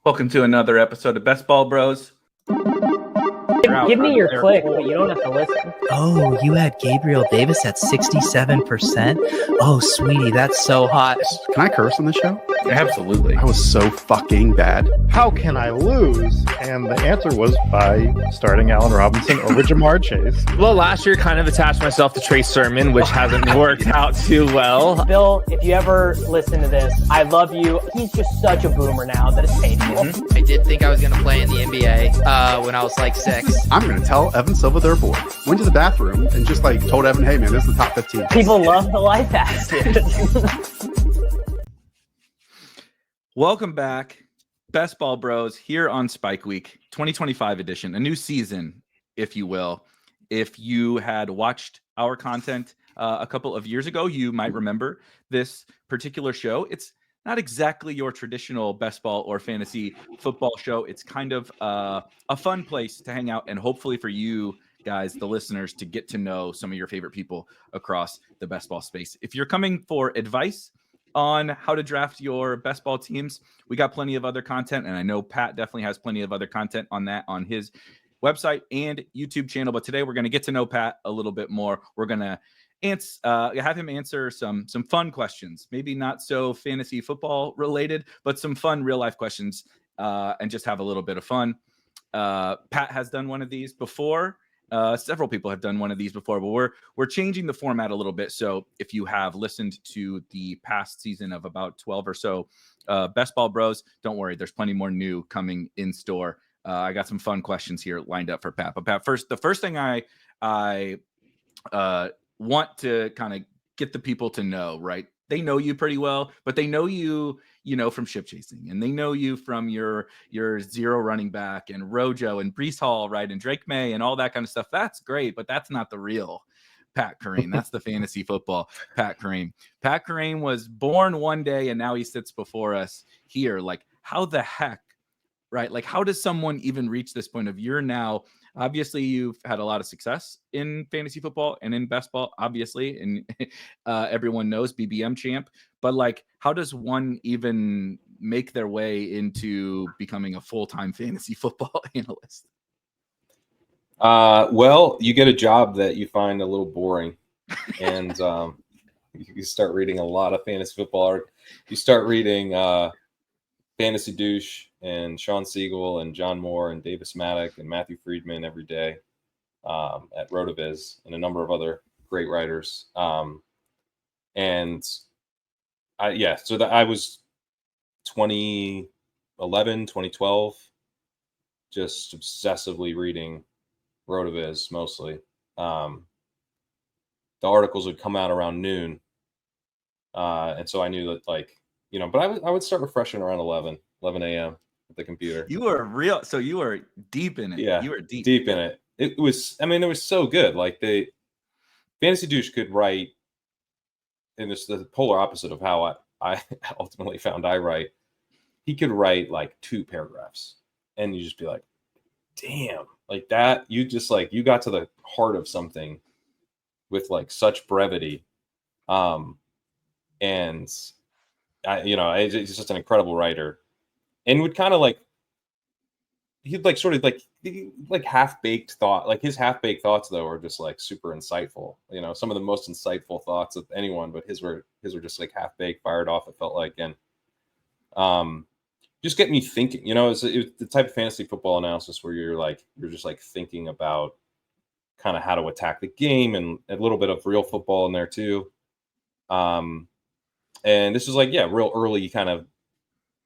Welcome to another episode of Best Ball Bros. Give me your click, but you don't have to listen. Oh, you had Gabriel Davis at 67%? Oh, sweetie, that's so hot. Can I curse on the show? Absolutely. I was so fucking bad. How can I lose? And the answer was by starting Allen Robinson over Jamar Chase. Well, last year kind of attached myself to Trey Sermon, which hasn't worked out too well. Bill, if you ever listen to this, I love you. He's just such a boomer now that it's painful. I did think I was going to play in the NBA when I was like 6. I'm going to tell Evan Silva their boy. Went to the bathroom and just told Evan, hey man, this is the top 15. People love the life hacks, dude. Welcome back, Best Ball Bros, here on Spike Week 2025 edition, a new season, if you will. If you had watched our content a couple of years ago, you might remember this particular show. It's not exactly your traditional best ball or fantasy football show. It's kind of a fun place to hang out and hopefully for you guys, the listeners, to get to know some of your favorite people across the best ball space. If you're coming for advice on how to draft your best ball teams, we got plenty of other content, and I know Pat definitely has plenty of other content on that on his website and YouTube channel. But today we're going to get to know Pat a little bit more. We're going to have him answer some fun questions, maybe not so fantasy football related, but some fun real life questions, and just have a little bit of fun. Pat has done one of these before. Several people have done one of these before, but we're changing the format a little bit. So if you have listened to the past season of about 12 or so Best Ball Bros, don't worry, there's plenty more new coming in store. I got some fun questions here lined up for Pat. But Pat, the first thing I want to kind of get the people to know, right? They know you pretty well, but they know you, from ship chasing, and they know you from your zero running back and Rojo and Breece Hall, right? And Drake May and all that kind of stuff. That's great, but that's not the real Pat Kerrane. That's the fantasy football Pat Kerrane. Pat Kerrane was born one day and now he sits before us here. Like, how the heck, right? Like, how does someone even reach this point of you're now, obviously you've had a lot of success in fantasy football and in best ball, obviously, and everyone knows BBM champ, but how does one even make their way into becoming a full-time fantasy football analyst? Well, you get a job that you find a little boring, and you start reading a lot of fantasy football. You start reading Fantasy Douche and Sean Siegel and John Moore and Davis Maddock and Matthew Friedman every day at Rotoviz, and a number of other great writers. So that I was 2011, 2012, just obsessively reading Rotoviz mostly. The articles would come out around noon. And so I knew that but I would start refreshing around 11 a.m. at the computer. You were so you were deep in it. Yeah, you were deep in it. It was so good. The Fantasy Douche could write, and it's the polar opposite of how I ultimately found I write. He could write 2 paragraphs, and you just be like, damn, that. You just you got to the heart of something with such brevity. And he's just an incredible writer, and would kind of he'd half-baked thought. His half-baked thoughts though are just super insightful. Some of the most insightful thoughts of anyone, but his were just half-baked, fired off. It felt like, and just get me thinking. It was the type of fantasy football analysis where you're just thinking about kind of how to attack the game, and a little bit of real football in there too. And this was real early kind of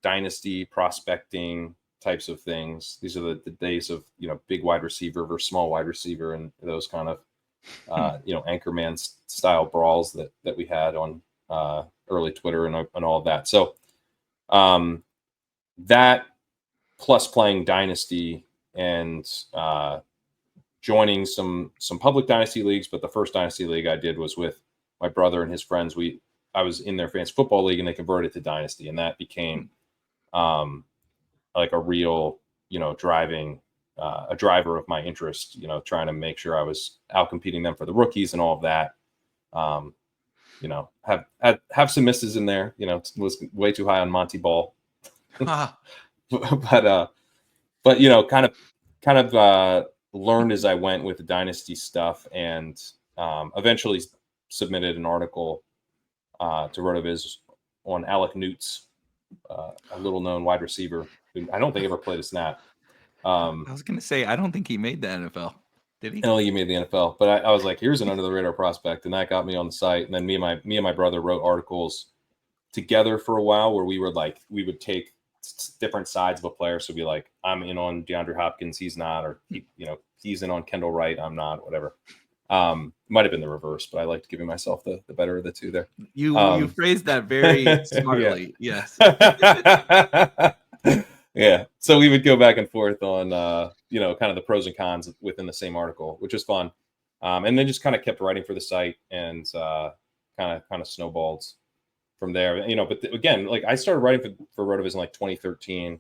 dynasty prospecting types of things. These are the days of, big wide receiver versus small wide receiver, and those kind of, Anchorman style brawls that we had on early Twitter and all of that. So that plus playing Dynasty and joining some public Dynasty leagues. But the first Dynasty league I did was with my brother and his friends. I was in their fantasy football league, and they converted to Dynasty, and that became a real, driving a driver of my interest. Trying to make sure I was out competing them for the rookies and all of that. Have some misses in there. Was way too high on Monty Ball. but you know, kind of learned as I went with the Dynasty stuff, and eventually submitted an article to RotoViz on Alec Newts, a little known wide receiver who I don't think ever played a snap. I was gonna say I don't think he made the NFL. Did he? I don't think he made the NFL, but I was like, here's an under the radar prospect, and that got me on the site. And then me and my brother wrote articles together for a while where we would take different sides of a player. So be like, I'm in on DeAndre Hopkins, he's not, or he's in on Kendall Wright, I'm not, whatever. Might have been the reverse, but I liked giving myself the better of the two there. You phrased that very smartly. Yes. Yeah. So we would go back and forth on kind of the pros and cons within the same article, which was fun. And then just kind of kept writing for the site, and kind of snowballed from there. But again, like I started writing for RotoViz in like 2013.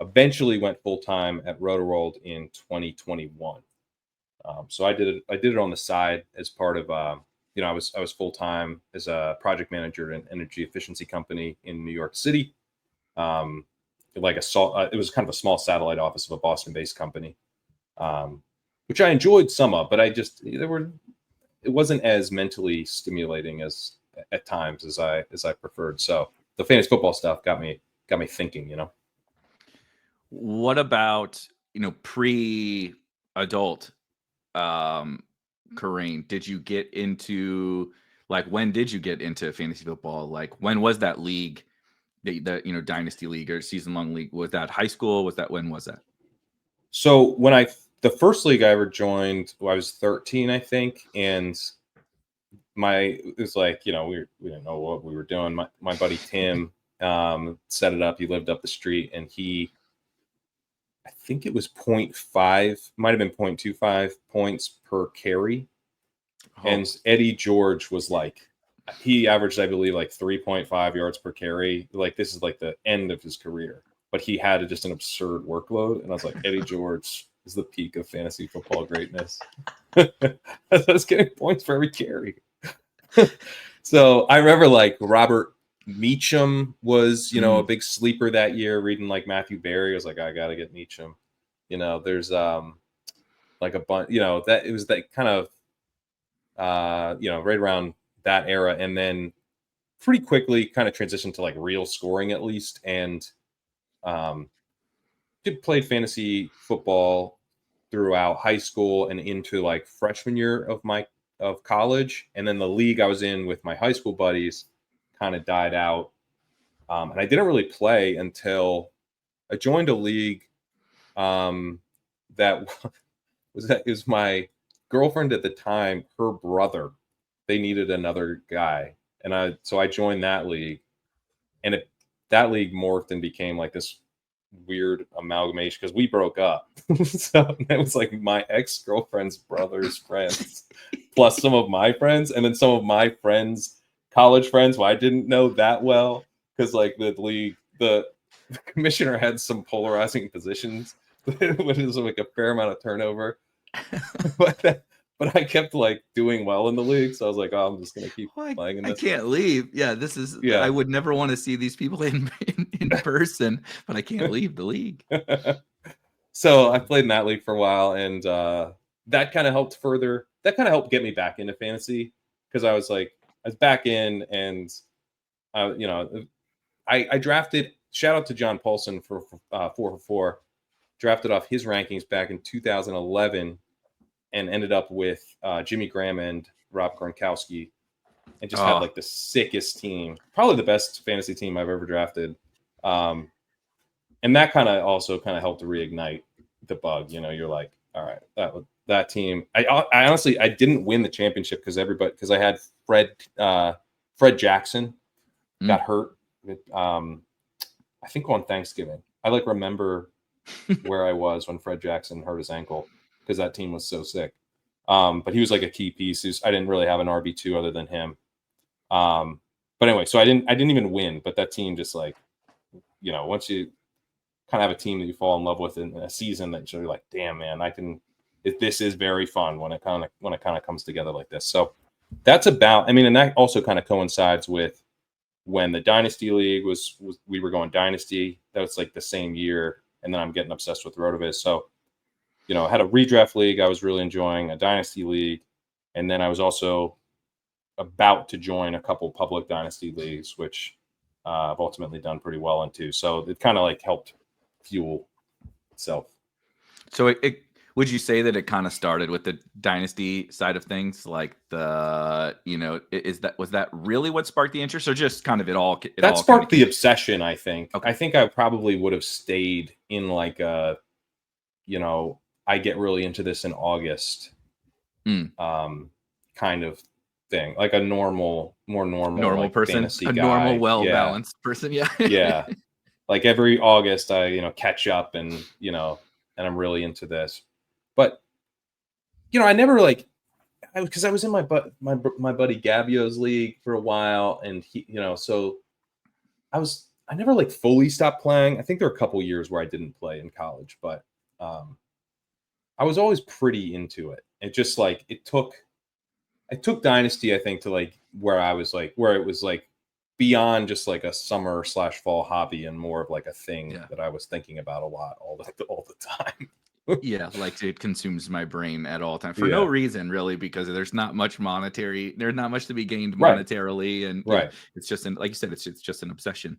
Eventually went full time at RotoWorld in 2021. So I did it on the side as part of I was full time as a project manager at an energy efficiency company in New York City. It was kind of a small satellite office of a Boston-based company, which I enjoyed some of, but it wasn't as mentally stimulating as at times as I preferred. So the fantasy football stuff got me thinking. What about pre-adult Kerrane? Did you get into when did you get into fantasy football? Like when was that league? The Dynasty league or season long league, was that high school? When was that? So the first league I ever joined, I was 13, I think. And it was like, we didn't know what we were doing. My buddy, Tim, set it up. He lived up the street, and I think it was 0.5, might've been 0.25 points per carry. Oh. And Eddie George was he averaged, I believe, 3.5 yards per carry. This is the end of his career, but he had just an absurd workload. And I was like, Eddie George is the peak of fantasy football greatness. I was getting points for every carry. So I remember Robert Meacham was, a big sleeper that year, reading Matthew Berry. I was like, I got to get Meacham. There's a bunch, that it was that kind of, right around that era, and then pretty quickly kind of transitioned to real scoring at least, and did play fantasy football throughout high school and into freshman year of college, and then the league I was in with my high school buddies kind of died out, and I didn't really play until I joined a league that was my girlfriend at the time, her brother. They needed another guy, and so I joined that league, and that league morphed and became this weird amalgamation because we broke up. So it was my ex-girlfriend's brother's friends plus some of my friends, and then some of my friends' college friends who I didn't know that well, because the commissioner had some polarizing positions, which is a fair amount of turnover. But I kept doing well in the league, so I was like, "Oh, I'm just gonna keep playing in this." I can't leave. Yeah, this is. Yeah. I would never want to see these people in person, but I can't leave the league. So I played in that league for a while, and that kind of helped further. That kind of helped get me back into fantasy, because I was back in, and I drafted. Shout out to John Paulson for 4for4. Drafted off his rankings back in 2011. And ended up with Jimmy Graham and Rob Gronkowski, and just had the sickest team, probably the best fantasy team I've ever drafted. And that kind of also helped to reignite the bug. You're like, all right, that team. I honestly didn't win the championship because I had Fred Jackson got hurt. I think on Thanksgiving. I remember where I was when Fred Jackson hurt his ankle, because that team was so sick. But he was a key piece. I didn't really have an RB2 other than him. But anyway, so I didn't even win, but that team just once you kind of have a team that you fall in love with in a season, that you're like, damn, man, this is very fun when it kind of comes together like this. So that's and that also kind of coincides with when the Dynasty League was we were going Dynasty. That was like the same year. And then I'm getting obsessed with Rotoviz. So, I had a redraft league I was really enjoying, a Dynasty League. And then I was also about to join a couple public Dynasty leagues, which I've ultimately done pretty well into. So it kind of like helped fuel itself. So would you say that it kind of started with the Dynasty side of things? Like was that really what sparked the interest, or just kind of that sparked the obsession, I think. Okay. I think I probably would have stayed in like I get really into this in August kind of thing, like a more normal like person, fantasy a guy. normal, well-balanced person. Yeah. Yeah. Like every August I, catch up and, and I'm really into this. But, I never because I was in my buddy Gabio's league for a while, and he, so I never like fully stopped playing. I think there were a couple years where I didn't play in college, but I was always pretty into it. It just like it took Dynasty, I think, to like where it was like beyond just like a summer/fall hobby and more of like a thing that I was thinking about a lot all the time. Yeah, like it consumes my brain at all time for no reason, really, because there's not much to be gained monetarily, and it's just like you said, it's just an obsession.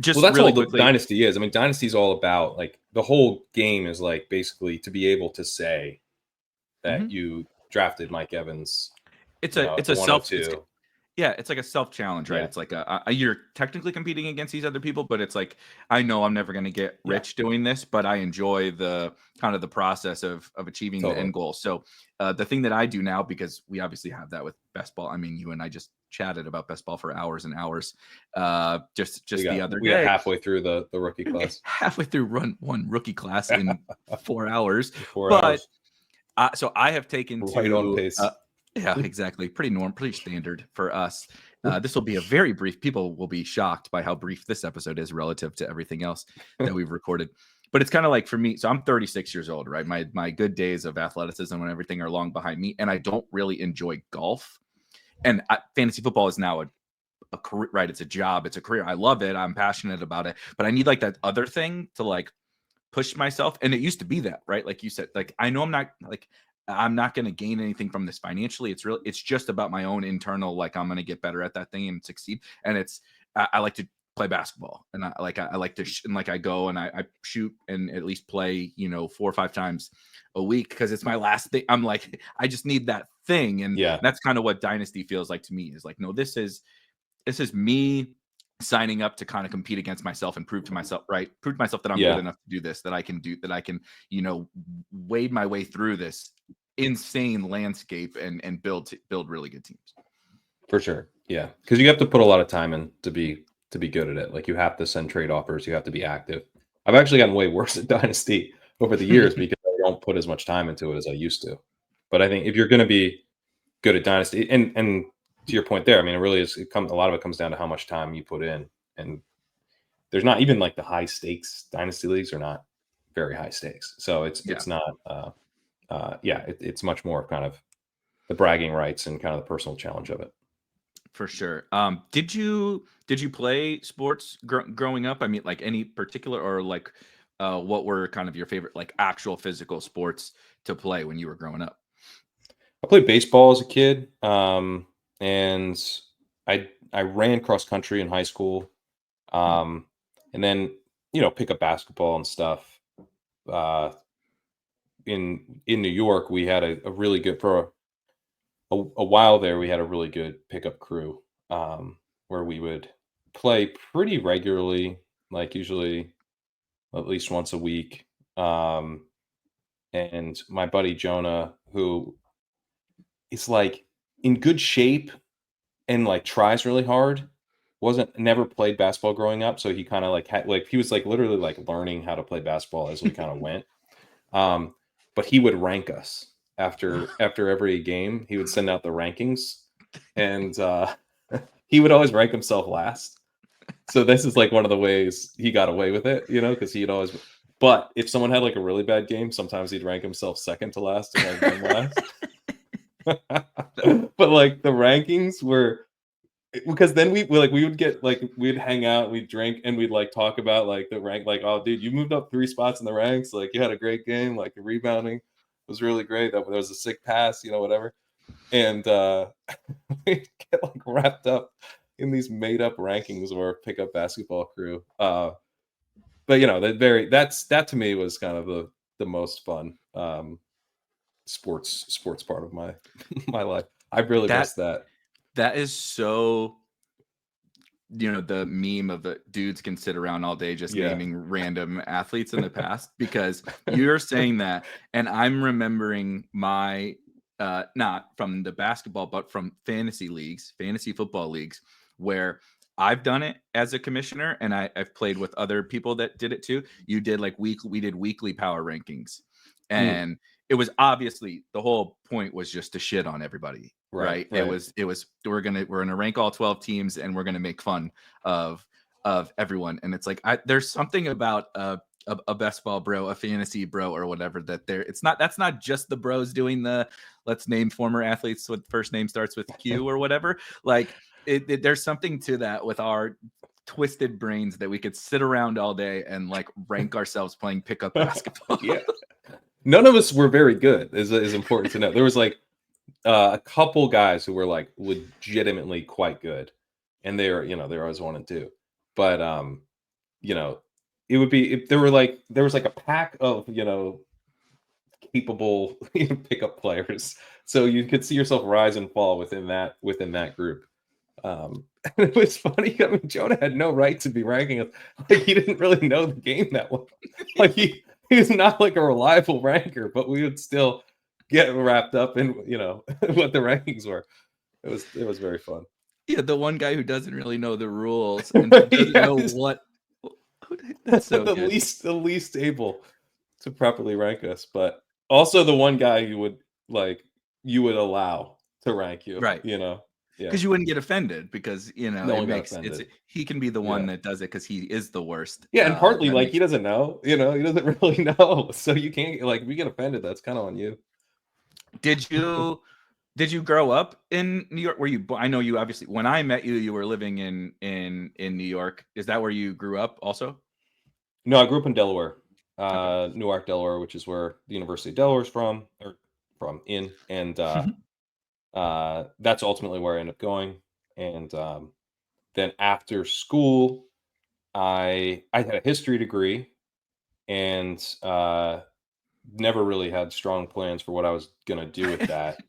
Just that's really all quickly, the Dynasty is. I mean, Dynasty is all about like the whole game is like basically to be able to say that you drafted Mike Evans. It's a it's like a self-challenge, right? Yeah. It's like you're technically competing against these other people, but it's like, I know I'm never going to get rich doing this, but I enjoy the kind of the process of achieving the end goal. So the thing that I do now, because we obviously have that with best ball. I mean, you and I just chatted about best ball for hours and hours. Just the other day. We got halfway through the rookie class. Halfway through one rookie class in 4 hours. Hours. So I have taken right on pace. Yeah, exactly. Pretty standard for us. This will be a very brief. People will be shocked by how brief this episode is relative to everything else that we've recorded. But it's kind of like for me. So I'm 36 years old, right? My good days of athleticism and everything are long behind me, and I don't really enjoy golf. And fantasy football is now a career, right? It's a job. It's a career. I love it. I'm passionate about it. But I need like that other thing to like push myself. And it used to be that, right? Like you said, like I know I'm not going to gain anything from this financially. It's just about my own internal, like I'm going to get better at that thing and succeed. And I like to play basketball, and I like to, and like I go and I shoot and at least play, 4 or 5 times a week, because it's my last thing. I'm like, I just need that thing. And that's kind of what Dynasty feels like to me, is like, no, this is me signing up to kind of compete against myself and prove to myself that I'm good enough to do this, that I can wade my way through this insane landscape and build really good teams. For sure. Yeah. Because you have to put a lot of time in to be good at it. Like you have to send trade offers, you have to be active. I've actually gotten way worse at Dynasty over the years because I don't put as much time into it as I used to. But I think if you're going to be good at Dynasty, and to your point there, I mean, it really is. A lot of it comes down to how much time you put in, and there's not even like the high stakes Dynasty leagues are not very high stakes. So it's not. It's much more kind of the bragging rights and kind of the personal challenge of it. For sure. Did you play sports growing up? I mean, like any particular, or like what were kind of your favorite like actual physical sports to play when you were growing up? I played baseball as a kid, and I ran cross country in high school, and then pick up basketball and stuff. In New York, we had a really good, for a while there, we had a really good pickup crew, where we would play pretty regularly, like usually at least once a week. And my buddy Jonah, who is like in good shape and like tries really hard, never played basketball growing up, so he kind of like he was like literally like learning how to play basketball as we kind of went. But he would rank us after every game. He would send out the rankings, and he would always rank himself last. So this is like one of the ways he got away with it, because he'd always. But if someone had like a really bad game, sometimes he'd rank himself second to last and then last. But like the rankings were because then we would get like we'd hang out, we'd drink, and we'd like talk about like the rank, like, oh dude, you moved up 3 spots in the ranks, like you had a great game, like the rebounding was really great. That there was a sick pass, whatever. And we get like wrapped up in these made up rankings of our pickup basketball crew. But that to me was kind of the most fun sports part of my my life. I really missed that. That is so, the meme of the dudes can sit around all day just naming random athletes in the past, because you're saying that, and I'm remembering my not from the basketball, but from fantasy football leagues, where I've done it as a commissioner, and I've played with other people that did it too. You did like we did weekly power rankings, and it was obviously the whole point was just to shit on everybody, right? It was we're gonna rank all 12 teams, and we're gonna make fun of everyone. And it's like there's something about a best ball bro, a fantasy bro, or whatever, that's not just the bros doing the let's name former athletes with first name starts with Q or whatever. Like there's something to that with our twisted brains that we could sit around all day and like rank ourselves playing pickup basketball. Yeah. None of us were very good, is important to know. There was like a couple guys who were like legitimately quite good, and they're always 1 and 2. But it would be if there was like a pack of capable pickup players, so you could see yourself rise and fall within that group. It was funny. I mean, Jonah had no right to be ranking us. Like, he didn't really know the game that well. Like he was not like a reliable ranker, but we would still get wrapped up in what the rankings were. It was very fun. Yeah, the one guy who doesn't really know the rules and doesn't know what. That's so the good. least able to properly rank us, but also the one guy you would allow to rank you, right? Because you wouldn't get offended, because he can be the one that does it because he is the worst. Yeah, and partly he doesn't know, he doesn't really know, so you can't we get offended. That's kind of on you. Did you grow up in New York? I know you obviously. When I met you, you were living in New York. Is that where you grew up also? No, I grew up in Delaware, Newark, Delaware, which is where the University of Delaware is and that's ultimately where I ended up going. And then after school, I had a history degree, and never really had strong plans for what I was gonna do with that.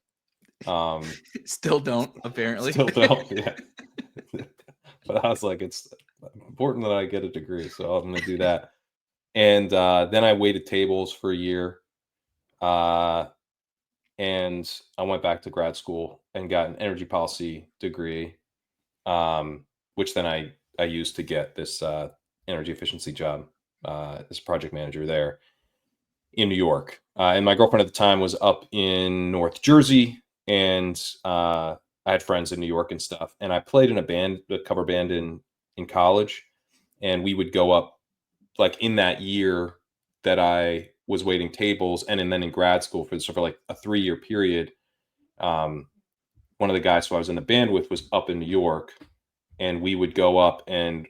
Still don't, apparently. Still don't, yeah. But I was like, it's important that I get a degree, so I'm gonna do that. And then I waited tables for a year, and I went back to grad school and got an energy policy degree, which then I used to get this energy efficiency job as project manager there in New York. And my girlfriend at the time was up in North Jersey, and I had friends in New York and stuff. And I played in a cover band in college, and we would go up like in that year that I was waiting tables, and then in grad school for like a 3-year period. One of the guys who I was in the band with was up in New York, and we would go up, and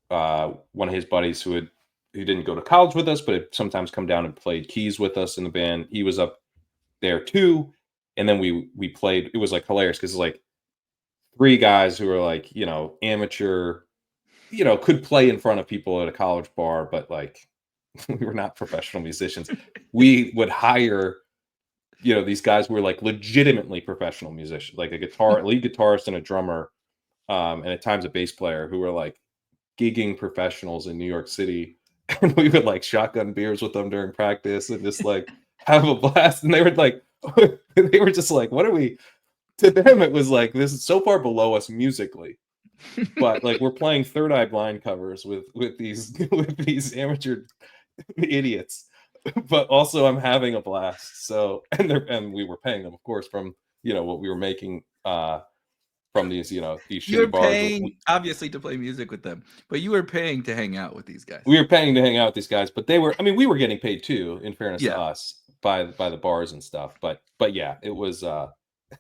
one of his buddies who didn't go to college with us, but had sometimes come down and played keys with us in the band, he was up there too. And then we played. It was like hilarious because it's like 3 guys who were like, amateur, could play in front of people at a college bar, but like we were not professional musicians. We would hire, these guys who were like legitimately professional musicians, like a lead guitarist and a drummer, and at times a bass player, who were like gigging professionals in New York City. And we would like shotgun beers with them during practice and just like have a blast. And they were like, they were just like, what are we? To them, it was like, this is so far below us musically, but like we're playing Third Eye Blind covers with these amateur idiots. But also, I'm having a blast. So, and we were paying them, of course, from what we were making from these these shitty You're bars. paying obviously to play music with them, but you were paying to hang out with these guys. We were paying to hang out with these guys, but they were. I mean, we were getting paid too. In fairness to us, by the bars and stuff. But yeah, it was.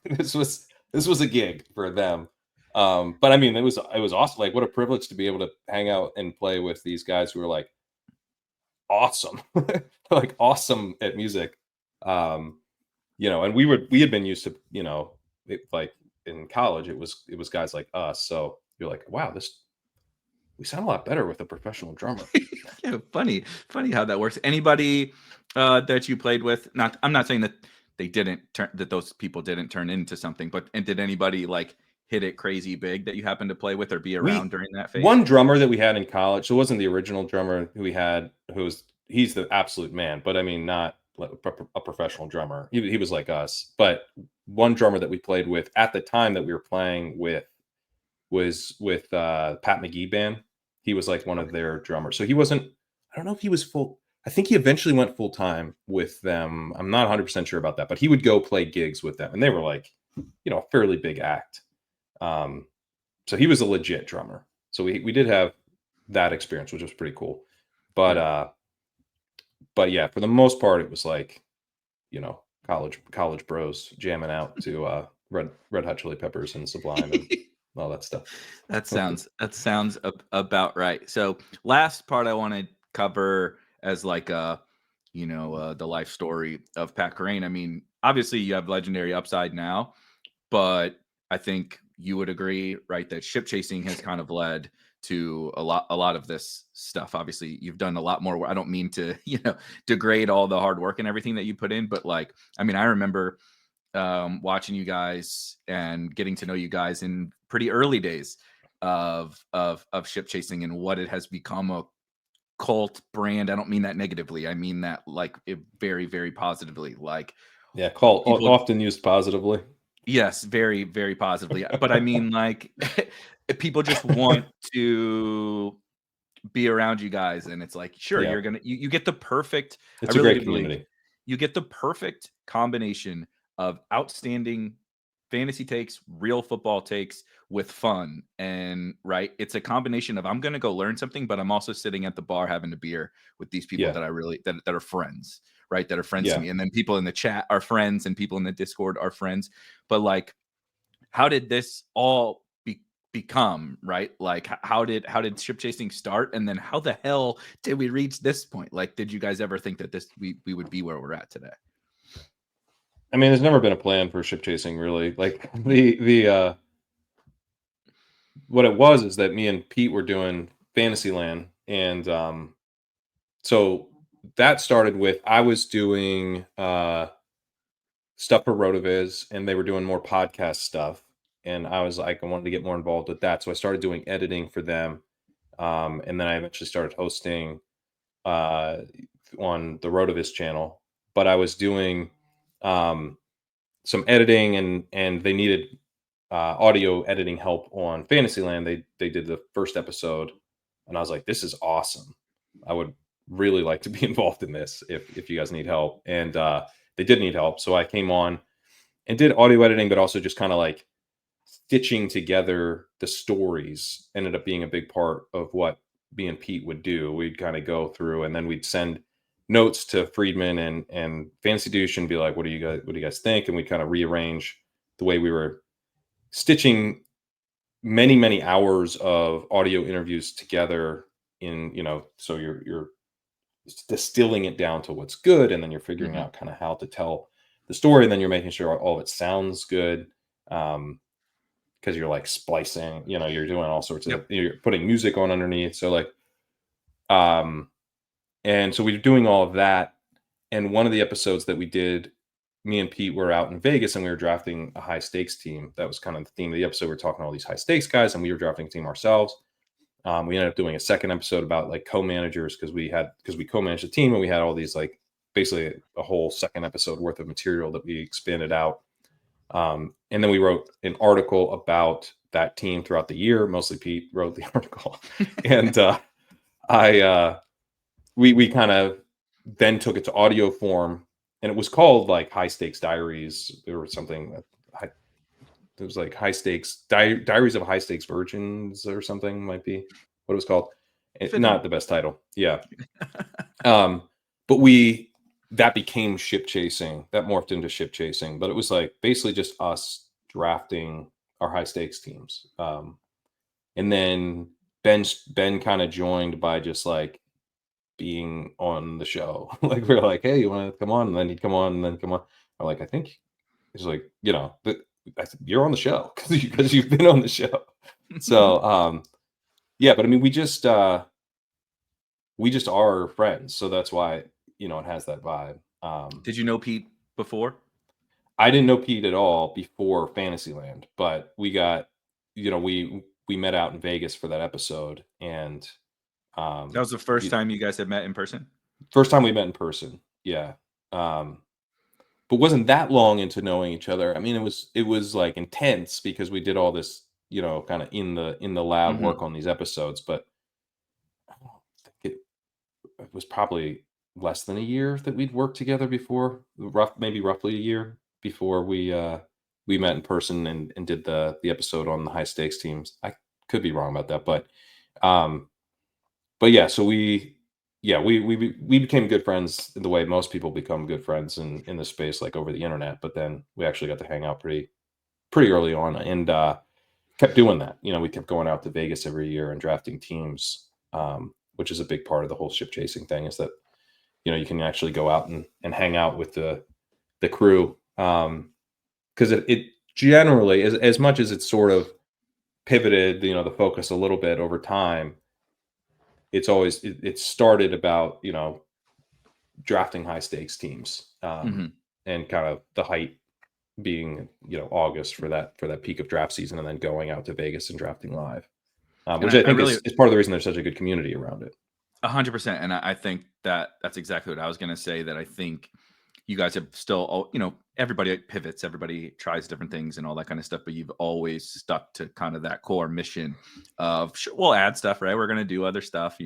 This was a gig for them, But I mean, it was awesome. Like, what a privilege to be able to hang out and play with these guys who were like awesome, like awesome at music. And we had been used to, like in college, it was guys like us. So you're like, wow, we sound a lot better with a professional drummer. Yeah, funny how that works. Anybody that you played with? I'm not saying that those people didn't turn into something, and did anybody like hit it crazy big that you happened to play with or be around during that phase? One drummer that we had in college, so it wasn't the original drummer who we had, he's the absolute man, but I mean, not like a professional drummer. He was like us, but one drummer that we played with at the time that we were playing with was with Pat McGee band. He was like one of their drummers. So he wasn't, I don't know if he was full. I think he eventually went full time with them. I'm not 100% sure about that, but he would go play gigs with them, and they were like, a fairly big act. So he was a legit drummer. So we did have that experience, which was pretty cool. But yeah, for the most part, it was like, college bros jamming out to Red Hot Chili Peppers and Sublime and all that stuff. That sounds about right. So last part I want to cover as like the life story of Pat Kerrane. I mean, obviously you have legendary upside now, but I think you would agree, right, that ship chasing has kind of led to a lot of this stuff. Obviously, you've done a lot more. I don't mean to, degrade all the hard work and everything that you put in, but like, I mean, I remember watching you guys and getting to know you guys in pretty early days of ship chasing and what it has become a cult brand. I don't mean that negatively. I mean that like very, very positively. Like, yeah, cult often used positively. Yes, very, very positively. But I mean, like, people just want to be around you guys, and it's like, sure, Yeah. you're gonna you get the perfect. It's I a really great do believe community. you get the perfect combination of outstanding fantasy takes, real football takes with fun. And right, it's a combination of I'm gonna go learn something, but I'm also sitting at the bar having a beer with these people Yeah. that I really that are friends, right? That are friends Yeah. to me. And then people in the chat are friends, and people in the Discord are friends. But like, how did this all become, right? Like, how did ship chasing start, and then how the hell did we reach this point? Like, did you guys ever think that we would be where we're at today? I mean, there's never been a plan for ship chasing, really. Like the what it was is that me and Pete were doing Fantasyland, and so that started with I was doing stuff for Rotoviz, and they were doing more podcast stuff, and I was like, I wanted to get more involved with that, so I started doing editing for them, and then I eventually started hosting on the Rotoviz channel. But I was doing some editing, and they needed audio editing help on Fantasyland. They did the first episode, and I was like, this is awesome. I would really like to be involved in this if you guys need help. And they did need help, so I came on and did audio editing, but also just kind of like stitching together the stories. Ended up being a big part of what me and Pete would do. We'd kind of go through, and then we'd send notes to Friedman and Fantasy Douche and be like, what do you guys think? And we kind of rearrange the way we were stitching many hours of audio interviews together in, so you're distilling it down to what's good, and then you're figuring out kind of how to tell the story, and then you're making sure all of it sounds good, because you're like splicing, you're doing all sorts of you're putting music on underneath, so like and so we were doing all of that. And one of the episodes that we did, me and Pete were out in Vegas, and we were drafting a high stakes team. That was kind of the theme of the episode. We're talking to all these high stakes guys, and we were drafting a team ourselves. We ended up doing a second episode about like co-managers, because we co-managed a team, and we had all these like basically a whole second episode worth of material that we expanded out. And then we wrote an article about that team throughout the year. Mostly Pete wrote the article, and we kind of then took it to audio form, and it was called like High Stakes Diaries or something. It was like High Stakes Diaries of High Stakes Virgins or something, might be what it was called. Not the best title. Yeah. But that became ship chasing. That morphed into ship chasing, but it was like basically just us drafting our high stakes teams. And then Ben kind of joined by just like being on the show. Like we were like, hey, you want to come on? And then he'd come on and then come on. I'm like, I think he's like, I said, you're on the show because you've been on the show. So yeah, but I mean, we just are friends, so that's why it has that vibe. Did you know Pete before? I didn't know Pete at all before Fantasyland, but we got we met out in Vegas for that episode, and that was the first time you guys had met in person. First time we met in person, yeah. But wasn't that long into knowing each other. I mean, it was like intense because we did all this, kind of in the lab work on these episodes. But I don't think it was probably less than a year that we'd worked together before, maybe roughly a year before we met in person and did the episode on the high stakes teams. I could be wrong about that, but yeah. So we became good friends in the way most people become good friends in this space, like over the internet. But then we actually got to hang out pretty early on, and kept doing that. We kept going out to Vegas every year and drafting teams, which is a big part of the whole ship chasing thing. Is that you can actually go out and hang out with the crew, because it generally, as much as it's sort of pivoted, the focus a little bit over time. It's always it started about drafting high stakes teams, and kind of the height being August for that peak of draft season, and then going out to Vegas and drafting live, which I think is part of the reason there's such a good community around it. 100%, and I think that's exactly what I was going to say. That I think you guys have still, everybody pivots, everybody tries different things and all that kind of stuff, but you've always stuck to kind of that core mission of, sure, we'll add stuff, right? We're going to do other stuff,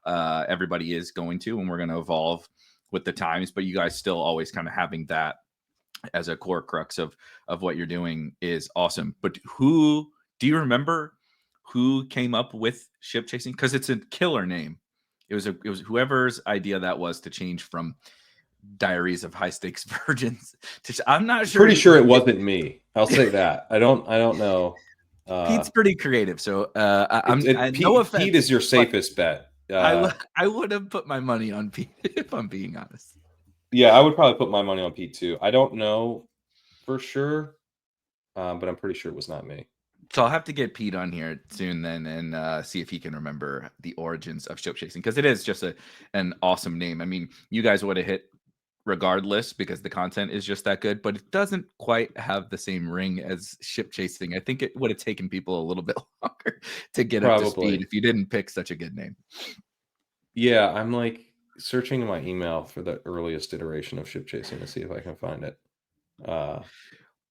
everybody is going to, and we're going to evolve with the times, but you guys still always kind of having that as a core crux of what you're doing is awesome. But do you remember who came up with ship chasing? Because it's a killer name. It was whoever's idea that was to change from Diaries of High Stakes Virgins. I'm not sure. Pretty sure it wasn't me. I'll say that. I don't know. Pete's pretty creative, so Pete, no offense. Pete is your safest bet. I would have put my money on Pete if I'm being honest. Yeah, I would probably put my money on Pete too. I don't know for sure, but I'm pretty sure it was not me. So I'll have to get Pete on here soon then and see if he can remember the origins of ship chasing, because it is just an awesome name. I mean, you guys would have hit regardless because the content is just that good, but it doesn't quite have the same ring as ship chasing. I think it would have taken people a little bit longer to get up to speed if you didn't pick such a good name. Yeah, I'm like searching in my email for the earliest iteration of ship chasing to see if I can find it.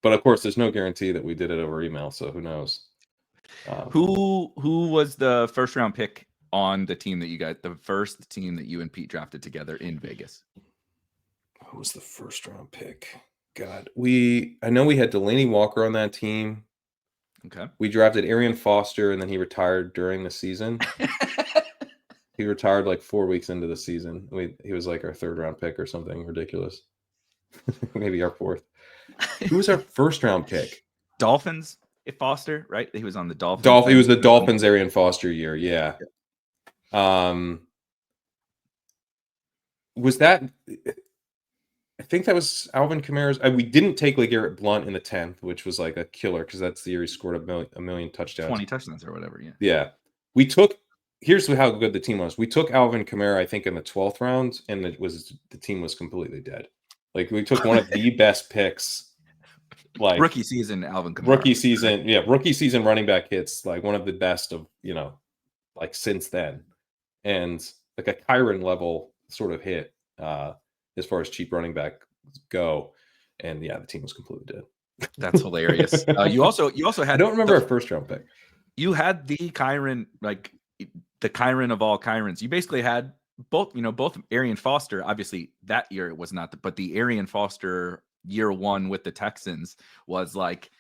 But of course, there's no guarantee that we did it over email, so who knows? Who was the first round pick on the team that you got? The first team that you and Pete drafted together in Vegas. Who was the first round pick? God, I know we had Delaney Walker on that team. Okay. We drafted Arian Foster, and then he retired during the season. He retired like 4 weeks into the season. He was like our third round pick or something ridiculous. Maybe our fourth. Who was our first round pick? Dolphins. Foster, right? He was on the Dolphins. He was the Dolphins Arian Foster year. Yeah. Was that? I think that was Alvin Kamara's. We didn't take LeGarrette Blount in the 10th, which was like a killer because that's the year he scored a million touchdowns, 20 touchdowns or whatever. Yeah. Yeah. We took. Here's how good the team was. We took Alvin Kamara, I think, in the 12th round, and the team was completely dead. Like we took one of the best picks, like rookie season Alvin Kamara. Rookie season running back hits, like one of the best of like since then, and like a Kyron level sort of hit as far as cheap running back go, and yeah, the team was completely dead. That's hilarious. You also had. I don't remember our first round pick. You had the Kyron, like the Kyron of all Kyrons. You basically had both Arian Foster. Obviously, that year it was not, but the Arian Foster year one with the Texans was like,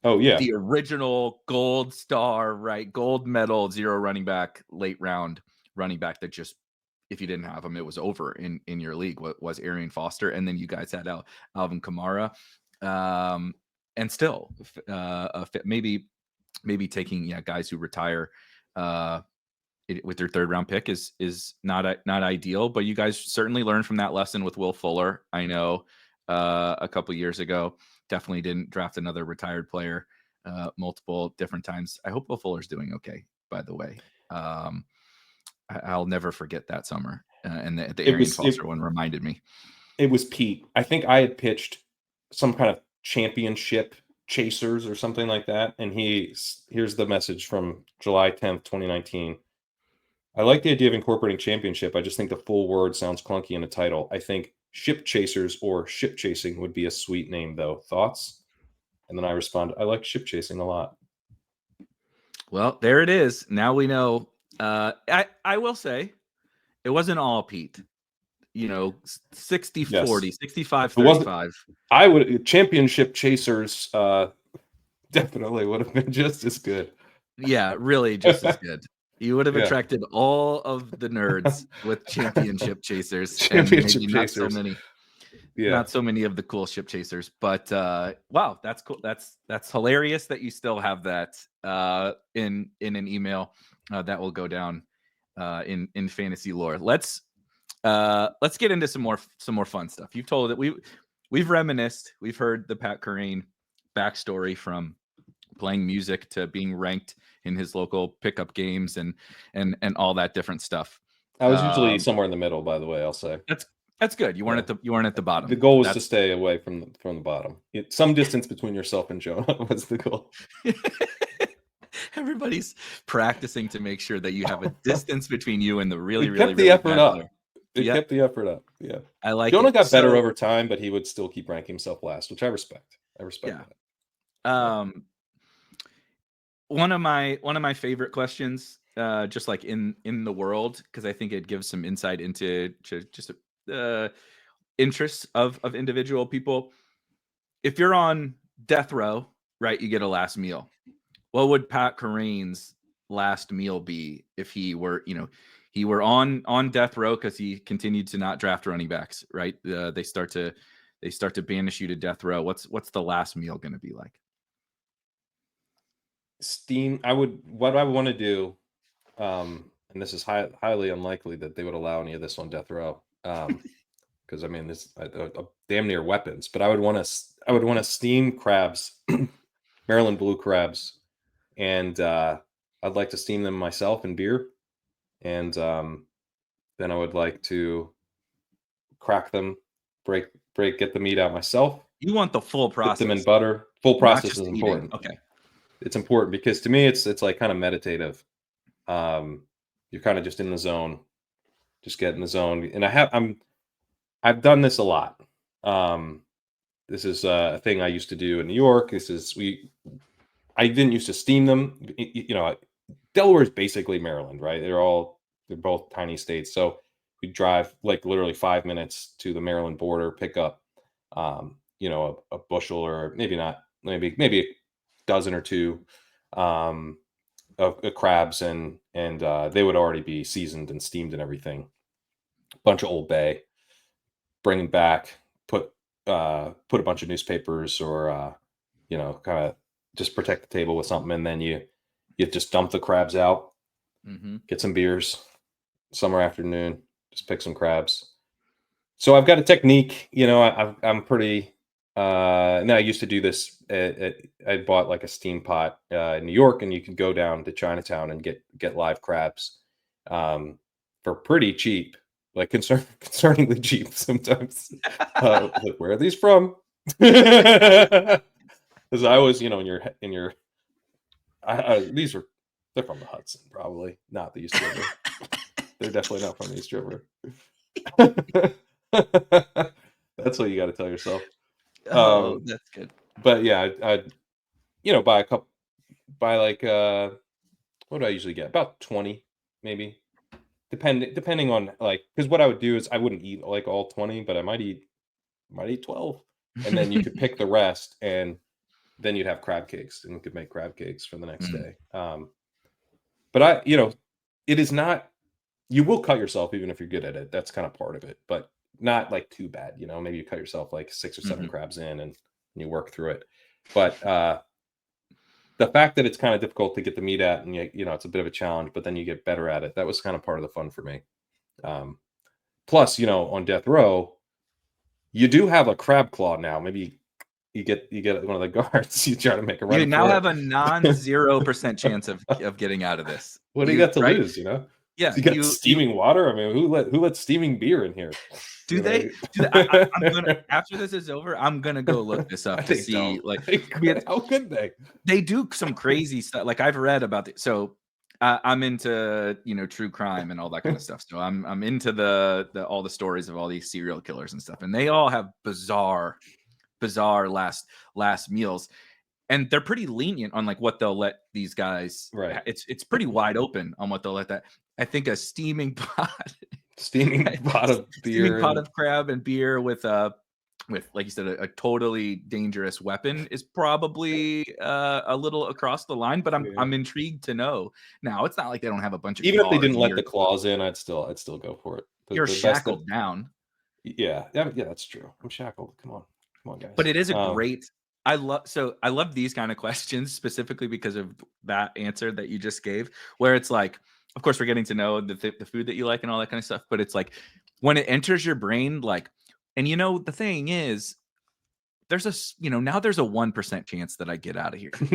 the original gold star, right? Gold medal, zero running back, late round running back that just, if you didn't have him, it was over in your league. What was Arian Foster? And then you guys had Alvin Kamara. and still maybe taking guys who retire with their third round pick is not ideal, but you guys certainly learned from that lesson with Will Fuller. I know a couple years ago, definitely didn't draft another retired player multiple different times. I hope Will Fuller's doing okay, by the way. I'll never forget that summer. And the Arian Foster one reminded me. It was Pete. I think I had pitched some kind of championship chasers or something like that. And here's the message from July 10th, 2019. I like the idea of incorporating championship. I just think the full word sounds clunky in a title. I think ship chasers or ship chasing would be a sweet name, though. Thoughts? And then I respond, I like ship chasing a lot. Well, there it is. Now we know. I will say it wasn't all Pete. 60-40, 65-35. I would championship chasers definitely would have been just as good. Yeah, really just as good. You would have attracted all of the nerds with championship chasers. Championship and chasers. Not so many. Yeah. Not so many of the cool ship chasers. But wow, that's cool. That's hilarious that you still have that in an email that will go down in fantasy lore. Let's get into some more fun stuff. You've told that we've reminisced. We've heard the Pat Kerrane backstory from playing music to being ranked in his local pickup games and all that different stuff. I was usually somewhere in the middle, by the way. I'll say that's good. You weren't at the bottom. The goal was to stay away from the bottom. Some distance between yourself and Jonah was the goal. Everybody's practicing to make sure that you have a distance between you and the really kept the effort up. It kept the effort up. Yeah, I like. Jonah got better over time, but he would still keep ranking himself last, which I respect. That. One of my favorite questions, just like in the world, because I think it gives some insight into just interests of individual people. If you're on death row, right, you get a last meal. What would Pat Kerrane's last meal be if he were, he were on death row because he continued to not draft running backs, right? They start to banish you to death row. What's the last meal going to be like? What I would want to do, and this is highly unlikely that they would allow any of this on death row, because I mean this damn near weapons. But I would want to steam crabs, Maryland blue crabs, and I'd like to steam them myself in beer, and then I would like to crack them, get the meat out myself. You want the full process? Put them in butter. Full process is important. Okay. It's important because to me it's like kind of meditative. You're kind of just in the zone, just get in the zone. And I've done this a lot. This is a thing I used to do in New York. I didn't used to steam them. Delaware is basically Maryland, right? They're both tiny states. So we drive like literally 5 minutes to the Maryland border, pick up, a bushel or maybe not, maybe a dozen or two of crabs, and they would already be seasoned and steamed and everything. Bunch of Old Bay, bring them back, put a bunch of newspapers or kind of just protect the table with something, and then you just dump the crabs out, get some beers, summer afternoon, just pick some crabs. So I've got a technique, I'm pretty. And I used to do this. I bought like a steam pot in New York, and you could go down to Chinatown and get live crabs for pretty cheap, like concerningly cheap sometimes. Like, where are these from? Because I was, in your they're from the Hudson, probably not the East River. They're definitely not from the East River. That's what you got to tell yourself. That's good. But yeah, I'd buy like what do I usually get? About 20, maybe. Depending on like, because what I would do is I wouldn't eat like all 20, but I might eat 12. And then you could pick the rest, and then you'd have crab cakes, and you could make crab cakes for the next day. But it is not, you will cut yourself even if you're good at it. That's kind of part of it, but not like too bad. Maybe you cut yourself like 6 or 7 crabs in, and you work through it. But the fact that it's kind of difficult to get the meat at, and it's a bit of a challenge, but then you get better at it. That was kind of part of the fun for me. Plus, on death row, you do have a crab claw now. Maybe you get one of the guards. You try to make a run. You now for have it. a non-0% chance of getting out of this. What do you got to right? lose? Yeah, you got steaming water. I mean, who let steaming beer in here? Do they? I'm gonna, after this is over, I'm gonna go look this up to see. How could they? They do some crazy stuff. Like I've read about it. So I'm into true crime and all that kind of stuff. So I'm into the all the stories of all these serial killers and stuff, and they all have bizarre last meals. And they're pretty lenient on like what they'll let these guys. Right. It's pretty wide open on what they'll let that. I think a steaming pot of beer, pot of crab and beer with like you said, a totally dangerous weapon is probably a little across the line. But I'm intrigued to know. Now it's not like they don't have a bunch of. Even if they didn't let the claws in, I'd still go for it. You're shackled down. Yeah, that's true. I'm shackled. Come on, guys. But it is a great. I love these kind of questions specifically because of that answer that you just gave, where it's like, of course, we're getting to know the food that you like and all that kind of stuff. But it's like when it enters your brain, like, and the thing is, there's now there's a 1% chance that I get out of here. It's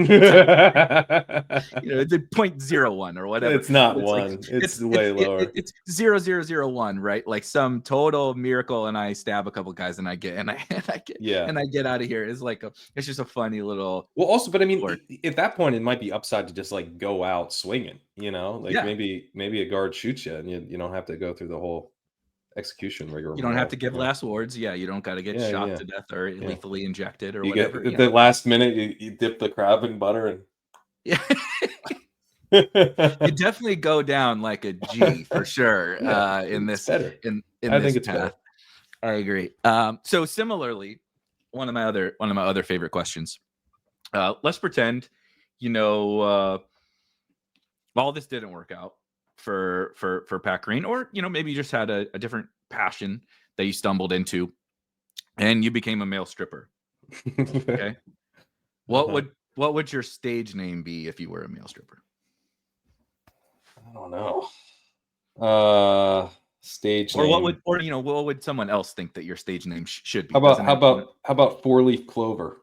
a 0.01 or whatever. It's not one. It's way lower. It's 0.0001, right? Like some total miracle, and I stab a couple guys, and I get out of here. It's like it's just a funny little. Well, also, but I mean, at that point, it might be upside to just like go out swinging. Maybe a guard shoots you, and you don't have to go through the whole execution rigor. You don't have to give last words. Yeah, you don't got to get shot to death or lethally injected or whatever. At the last minute, you dip the crab in butter and you definitely go down like a G for sure. In this, in I think it's path. Better. I agree. So similarly, one of my other favorite questions. Let's pretend, all this didn't work out for Pat Kerrane, or maybe you just had a different passion that you stumbled into and you became a male stripper. Okay. What would your stage name be if you were a male stripper? I don't know. Stage or name. What would someone else think that your stage name should be? How about 4-leaf clover?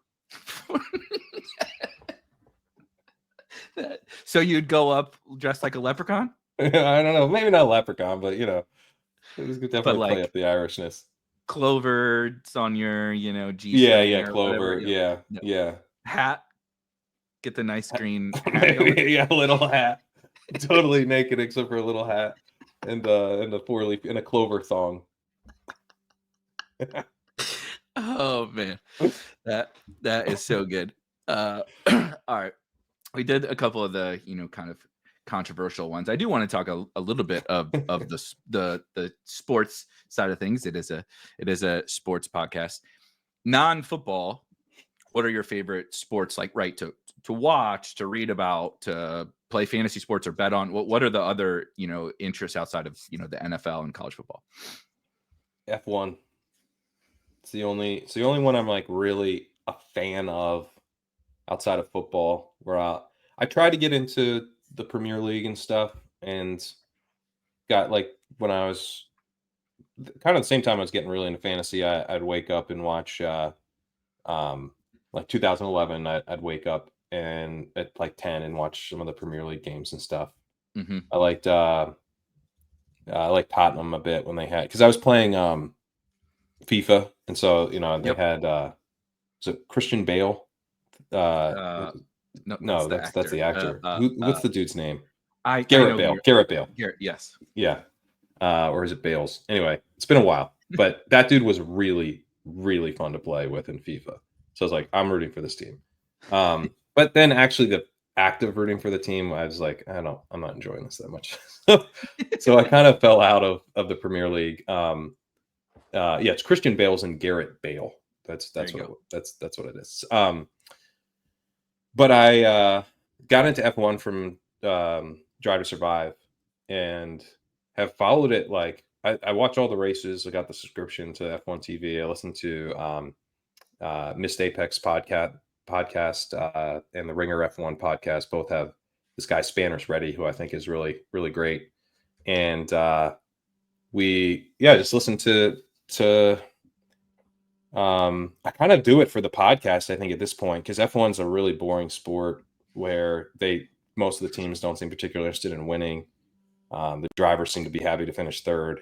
So you'd go up dressed like a leprechaun? I don't know. Maybe not a leprechaun, but it was definitely like, play up the Irishness. Clover's on your, G. Yeah, clover. Whatever, yeah. Hat. Get the nice green hat. A little hat. Totally naked except for a little hat and the 4-leaf and a clover thong. Oh man, that is so good. All right, we did a couple of the kind of controversial ones. I do want to talk a little bit of the sports side of things. It is a sports podcast. Non-football, what are your favorite sports to watch, to read about, to play fantasy sports or bet on? What are the other interests outside of the NFL and college football? F1. It's the only one I'm like really a fan of outside of football. Where I try to get into the Premier League and stuff, and got like when I was kind of the same time I was getting really into fantasy, I'd wake up and watch like 2011 I'd wake up and at like 10 and watch some of the Premier League games and stuff. Mm-hmm. I liked Tottenham a bit when they had, because I was playing FIFA, and so they had was it Christian Bale? No, that's the actor. What's the dude's name? Garrett Bale. Garrett Bale. Yes. Yeah. Or is it Bales? Anyway, it's been a while, but that dude was really, really fun to play with in FIFA. So I was like, I'm rooting for this team. But then actually the act of rooting for the team, I was like, I'm not enjoying this that much. So I kind of fell out of the Premier League. It's Christian Bales and Garrett Bale. That's what it is. But I got into F1 from Drive to Survive and have followed it. Like I watch all the races. I got the subscription to F1 TV. I listen to Missed Apex podcast podcast and the Ringer F1 podcast both have this guy Spanners Ready, who I think is really, really great. And we just listen to I kind of do it for the podcast, I think, at this point, because F1's a really boring sport where most of the teams don't seem particularly interested in winning. The drivers seem to be happy to finish third.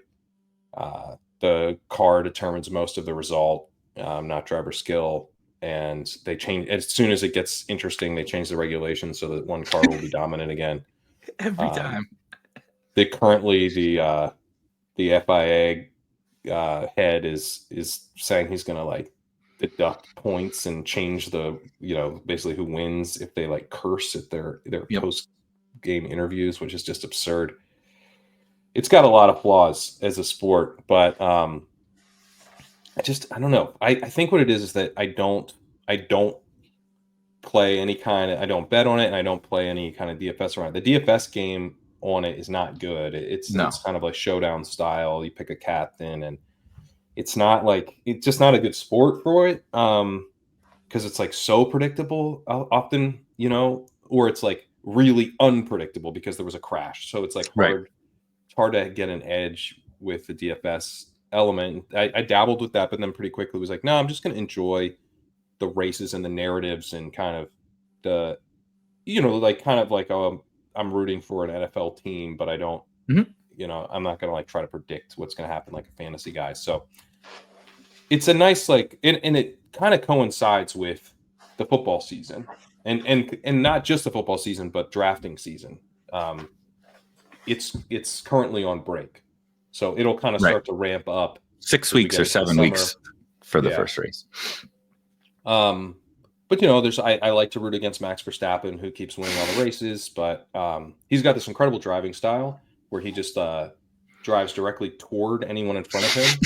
The car determines most of the result, not driver skill. And they change as soon as it gets interesting. They change the regulations so that one car will be dominant again Every time. Currently the FIA head is saying he's going to like deduct points and change the basically who wins if they like curse at their post game interviews, which is just absurd. It's got a lot of flaws as a sport, but I don't know. I think what it is that I don't play any kind of, I don't bet on it, and I don't play any kind of DFS around it. The DFS game on it is not good. It's kind of like showdown style. You pick a captain, and it's just not a good sport for it. Because it's like so predictable often, or it's like really unpredictable because there was a crash. So it's like hard to get an edge with the DFS element. I dabbled with that, but then pretty quickly was like, no, I'm just going to enjoy the races and the narratives and kind of the, I'm rooting for an NFL team, but I don't, I'm not going to like try to predict what's going to happen like a fantasy guy. So it's a nice, and it kind of coincides with the football season and not just the football season, but drafting season. It's currently on break. So it'll kind of start to ramp up 6 weeks or 7 weeks for the first race. But I like to root against Max Verstappen, who keeps winning all the races, but he's got this incredible driving style where he just drives directly toward anyone in front of him,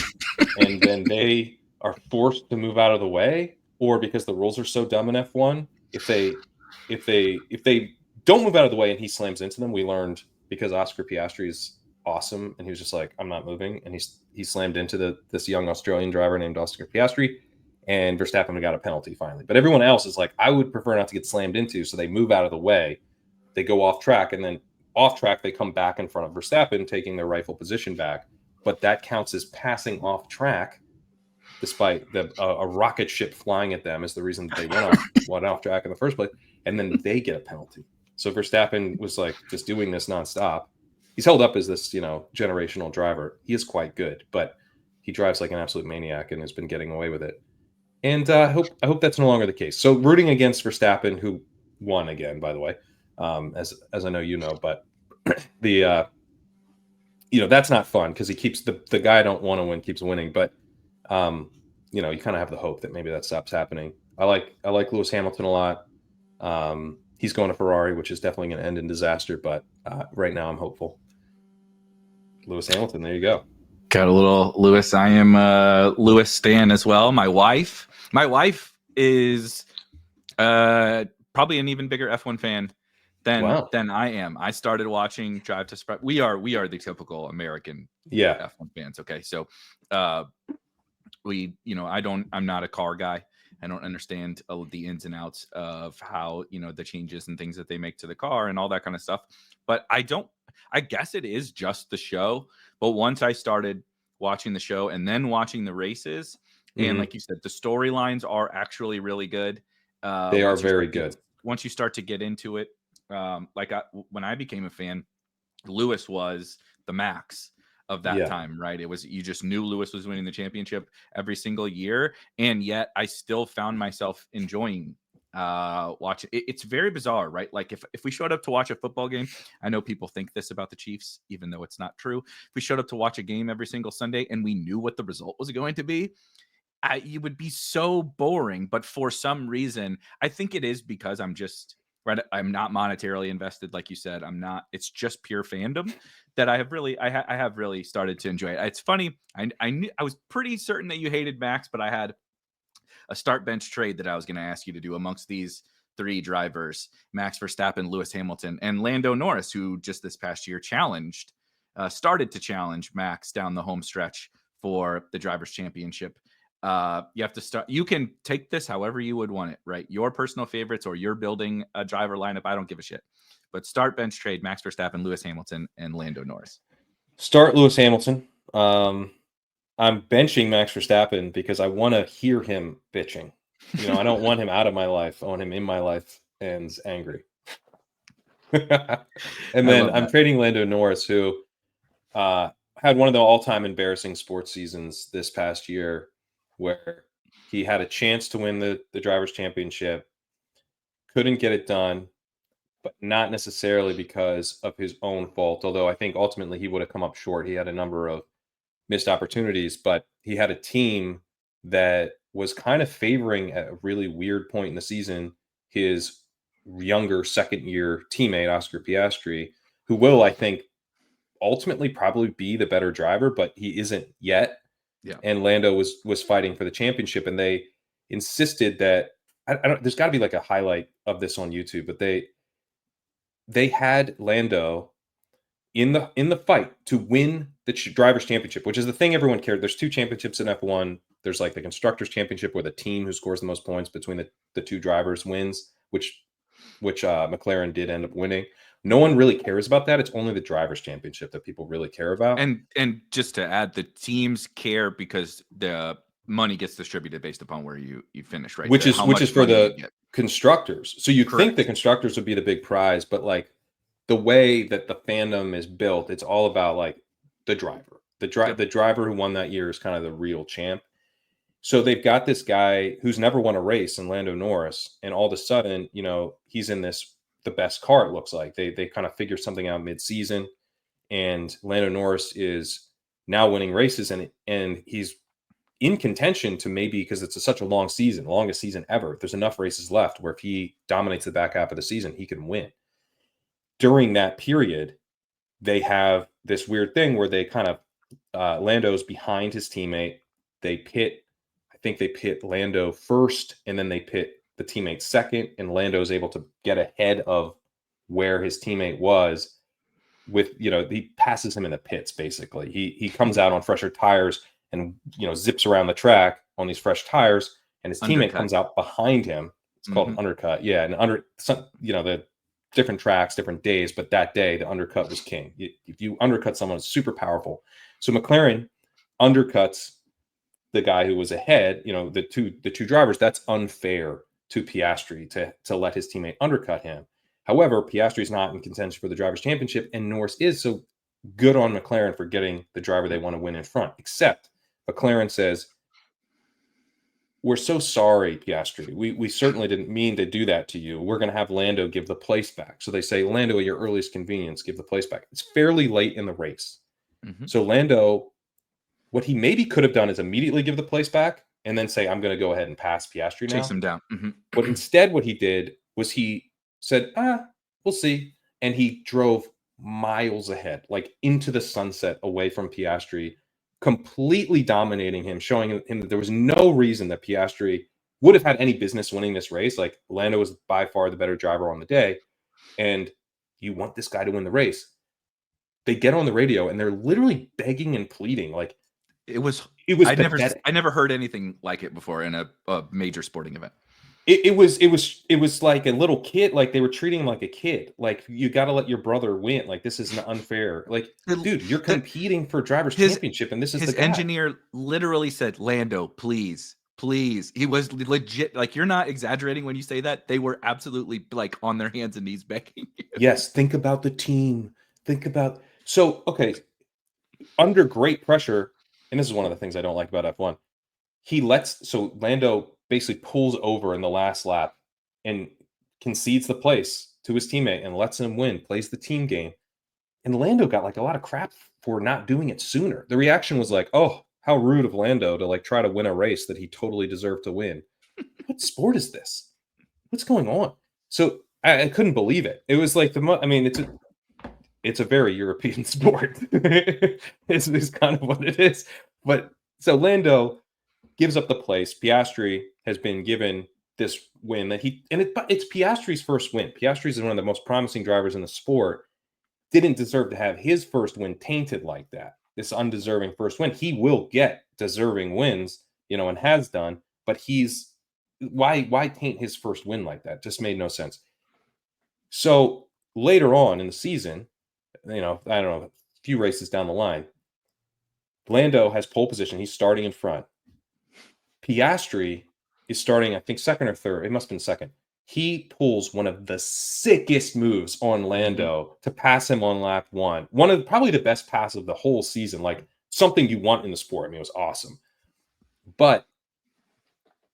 and then they are forced to move out of the way, or because the rules are so dumb in F1, if they don't move out of the way and he slams into them, we learned because Oscar Piastri is awesome, and he was just like, I'm not moving, and he slammed into this young Australian driver named Oscar Piastri, and Verstappen got a penalty finally. But everyone else is like, I would prefer not to get slammed into, so they move out of the way, they go off track, and then off track they come back in front of Verstappen, taking their rightful position back. But that counts as passing off track, despite a rocket ship flying at them is the reason that they went off track in the first place, and then they get a penalty. So Verstappen was like just doing this nonstop. He's held up as this, generational driver. He is quite good, but he drives like an absolute maniac and has been getting away with it. And I hope that's no longer the case. So rooting against Verstappen, who won again, by the way, as I know but the that's not fun because he keeps the guy I don't want to win keeps winning. But you kind of have the hope that maybe that stops happening. I like Lewis Hamilton a lot. He's going to Ferrari, which is definitely going to end in disaster. But right now, I'm hopeful. Lewis Hamilton, there you go. Got a little Lewis. I am Lewis stan as well. My wife is probably an even bigger F1 fan than I am. I started watching Drive to Survive. We are the typical American F1 fans. Okay, so I'm not a car guy. I don't understand the ins and outs of how, the changes and things that they make to the car and all that kind of stuff. But I guess it is just the show. But once I started watching the show and then watching the races, and like you said, the storylines are actually really good. They are very good. Once you start to get into it, when I became a fan, Lewis was the Max of that time, right? It was, you just knew Lewis was winning the championship every single year, and yet I still found myself enjoying watching. It's very bizarre, right? Like if we showed up to watch a football game, I know people think this about the Chiefs, even though it's not true. If we showed up to watch a game every single Sunday and we knew what the result was going to be, it would be so boring. But for some reason, I think it is because I'm not monetarily invested, like you said. I'm not. It's just pure fandom that I have really started to enjoy it. It's funny. I was pretty certain that you hated Max, but I had a start bench trade that I was going to ask you to do amongst these three drivers: Max Verstappen, Lewis Hamilton, and Lando Norris, who just this past year started to challenge Max down the home stretch for the Drivers' Championship. You have to start. You can take this however you would want it, right? Your personal favorites, or you're building a driver lineup. I don't give a shit. But start, bench, trade Max Verstappen, Lewis Hamilton, and Lando Norris. Start Lewis Hamilton. I'm benching Max Verstappen because I want to hear him bitching. I don't want him out of my life. I want him in my life and angry. And then I'm trading Lando Norris, who had one of the all-time embarrassing sports seasons this past year, where he had a chance to win the Drivers' Championship, couldn't get it done, but not necessarily because of his own fault, although I think ultimately he would have come up short. He had a number of missed opportunities, but he had a team that was kind of favoring at a really weird point in the season his younger second-year teammate, Oscar Piastri, who will, I think, ultimately probably be the better driver, but he isn't yet. Yeah. And Lando was fighting for the championship, and they insisted that I don't. There's got to be like a highlight of this on YouTube, but they had Lando in the fight to win the Drivers' Championship, which is the thing everyone cared. There's two championships in F1. There's like the Constructors' Championship, where the team who scores the most points between the two drivers wins, which McLaren did end up winning. No one really cares about that. It's only the Drivers' Championship that people really care about. And just to add, the teams care because the money gets distributed based upon where you finish, right? Which is for the constructors. So you Correct. think the constructors would be the big prize, but like the way that the fandom is built, it's all about like the driver. The driver who won that year is kind of the real champ. So they've got this guy who's never won a race in Lando Norris, and all of a sudden, he's in the best car, it looks like. They kind of figure something out mid-season, and Lando Norris is now winning races, and he's in contention to maybe, because it's such a long season, longest season ever. If there's enough races left where if he dominates the back half of the season, he can win. During that period, they have this weird thing where they kind of Lando's behind his teammate. I think they pit Lando first, and then they pit the teammate second, and Lando's able to get ahead of where his teammate was with, he passes him in the pits, basically. He comes out on fresher tires and, zips around the track on these fresh tires, and his teammate comes out behind him. It's called an undercut. Yeah. And the different tracks, different days, but that day the undercut was king. If you undercut someone, it's super powerful. So McLaren undercuts the guy who was ahead, the two drivers. That's unfair to Piastri to let his teammate undercut him. However, Piastri's not in contention for the Drivers' Championship, and Norris is. So good on McLaren for getting the driver they want to win in front. Except McLaren says, "We're so sorry, Piastri. We certainly didn't mean to do that to you. We're going to have Lando give the place back." So they say, "Lando, at your earliest convenience, give the place back." It's fairly late in the race. Mm-hmm. So Lando, what he maybe could have done is immediately give the place back and then say, "I'm going to go ahead and pass Piastri now." Chase him down. Mm-hmm. But instead what he did was he said, we'll see. And he drove miles ahead, like into the sunset away from Piastri, completely dominating him, showing him that there was no reason that Piastri would have had any business winning this race. Like, Lando was by far the better driver on the day, and you want this guy to win the race. They get on the radio and they're literally begging and pleading. Like, it was I never heard anything like it before in a major sporting event. It was like a little kid. Like, they were treating him like a kid. Like, you got to let your brother win. Like, this isn't unfair. Like, dude, you're competing for Drivers' Championship, and this is his engineer literally said, "Lando, please." He was legit. Like, you're not exaggerating when you say that. They were absolutely like on their hands and knees begging. Yes, think about the team. Okay, under great pressure, and this is one of the things I don't like about F1. Lando basically pulls over in the last lap and concedes the place to his teammate and lets him win, plays the team game. And Lando got like a lot of crap for not doing it sooner. The reaction was like, "Oh, how rude of Lando to like try to win a race that he totally deserved to win." What sport is this? What's going on? So I couldn't believe it. It was like it's a very European sport. It's kind of what it is. But so Lando gives up the place. Piastri has been given this win it's Piastri's first win. Piastri is one of the most promising drivers in the sport. Didn't deserve to have his first win tainted like that. This undeserving first win. He will get deserving wins and has done. But why taint his first win like that? Just made no sense. So later on in the season, I don't know, a few races down the line, Lando has pole position. He's starting in front. Piastri is starting, I think, second or third. It must have been second. He pulls one of the sickest moves on Lando to pass him on lap one. One of probably the best pass of the whole season, like something you want in the sport. I mean, it was awesome. But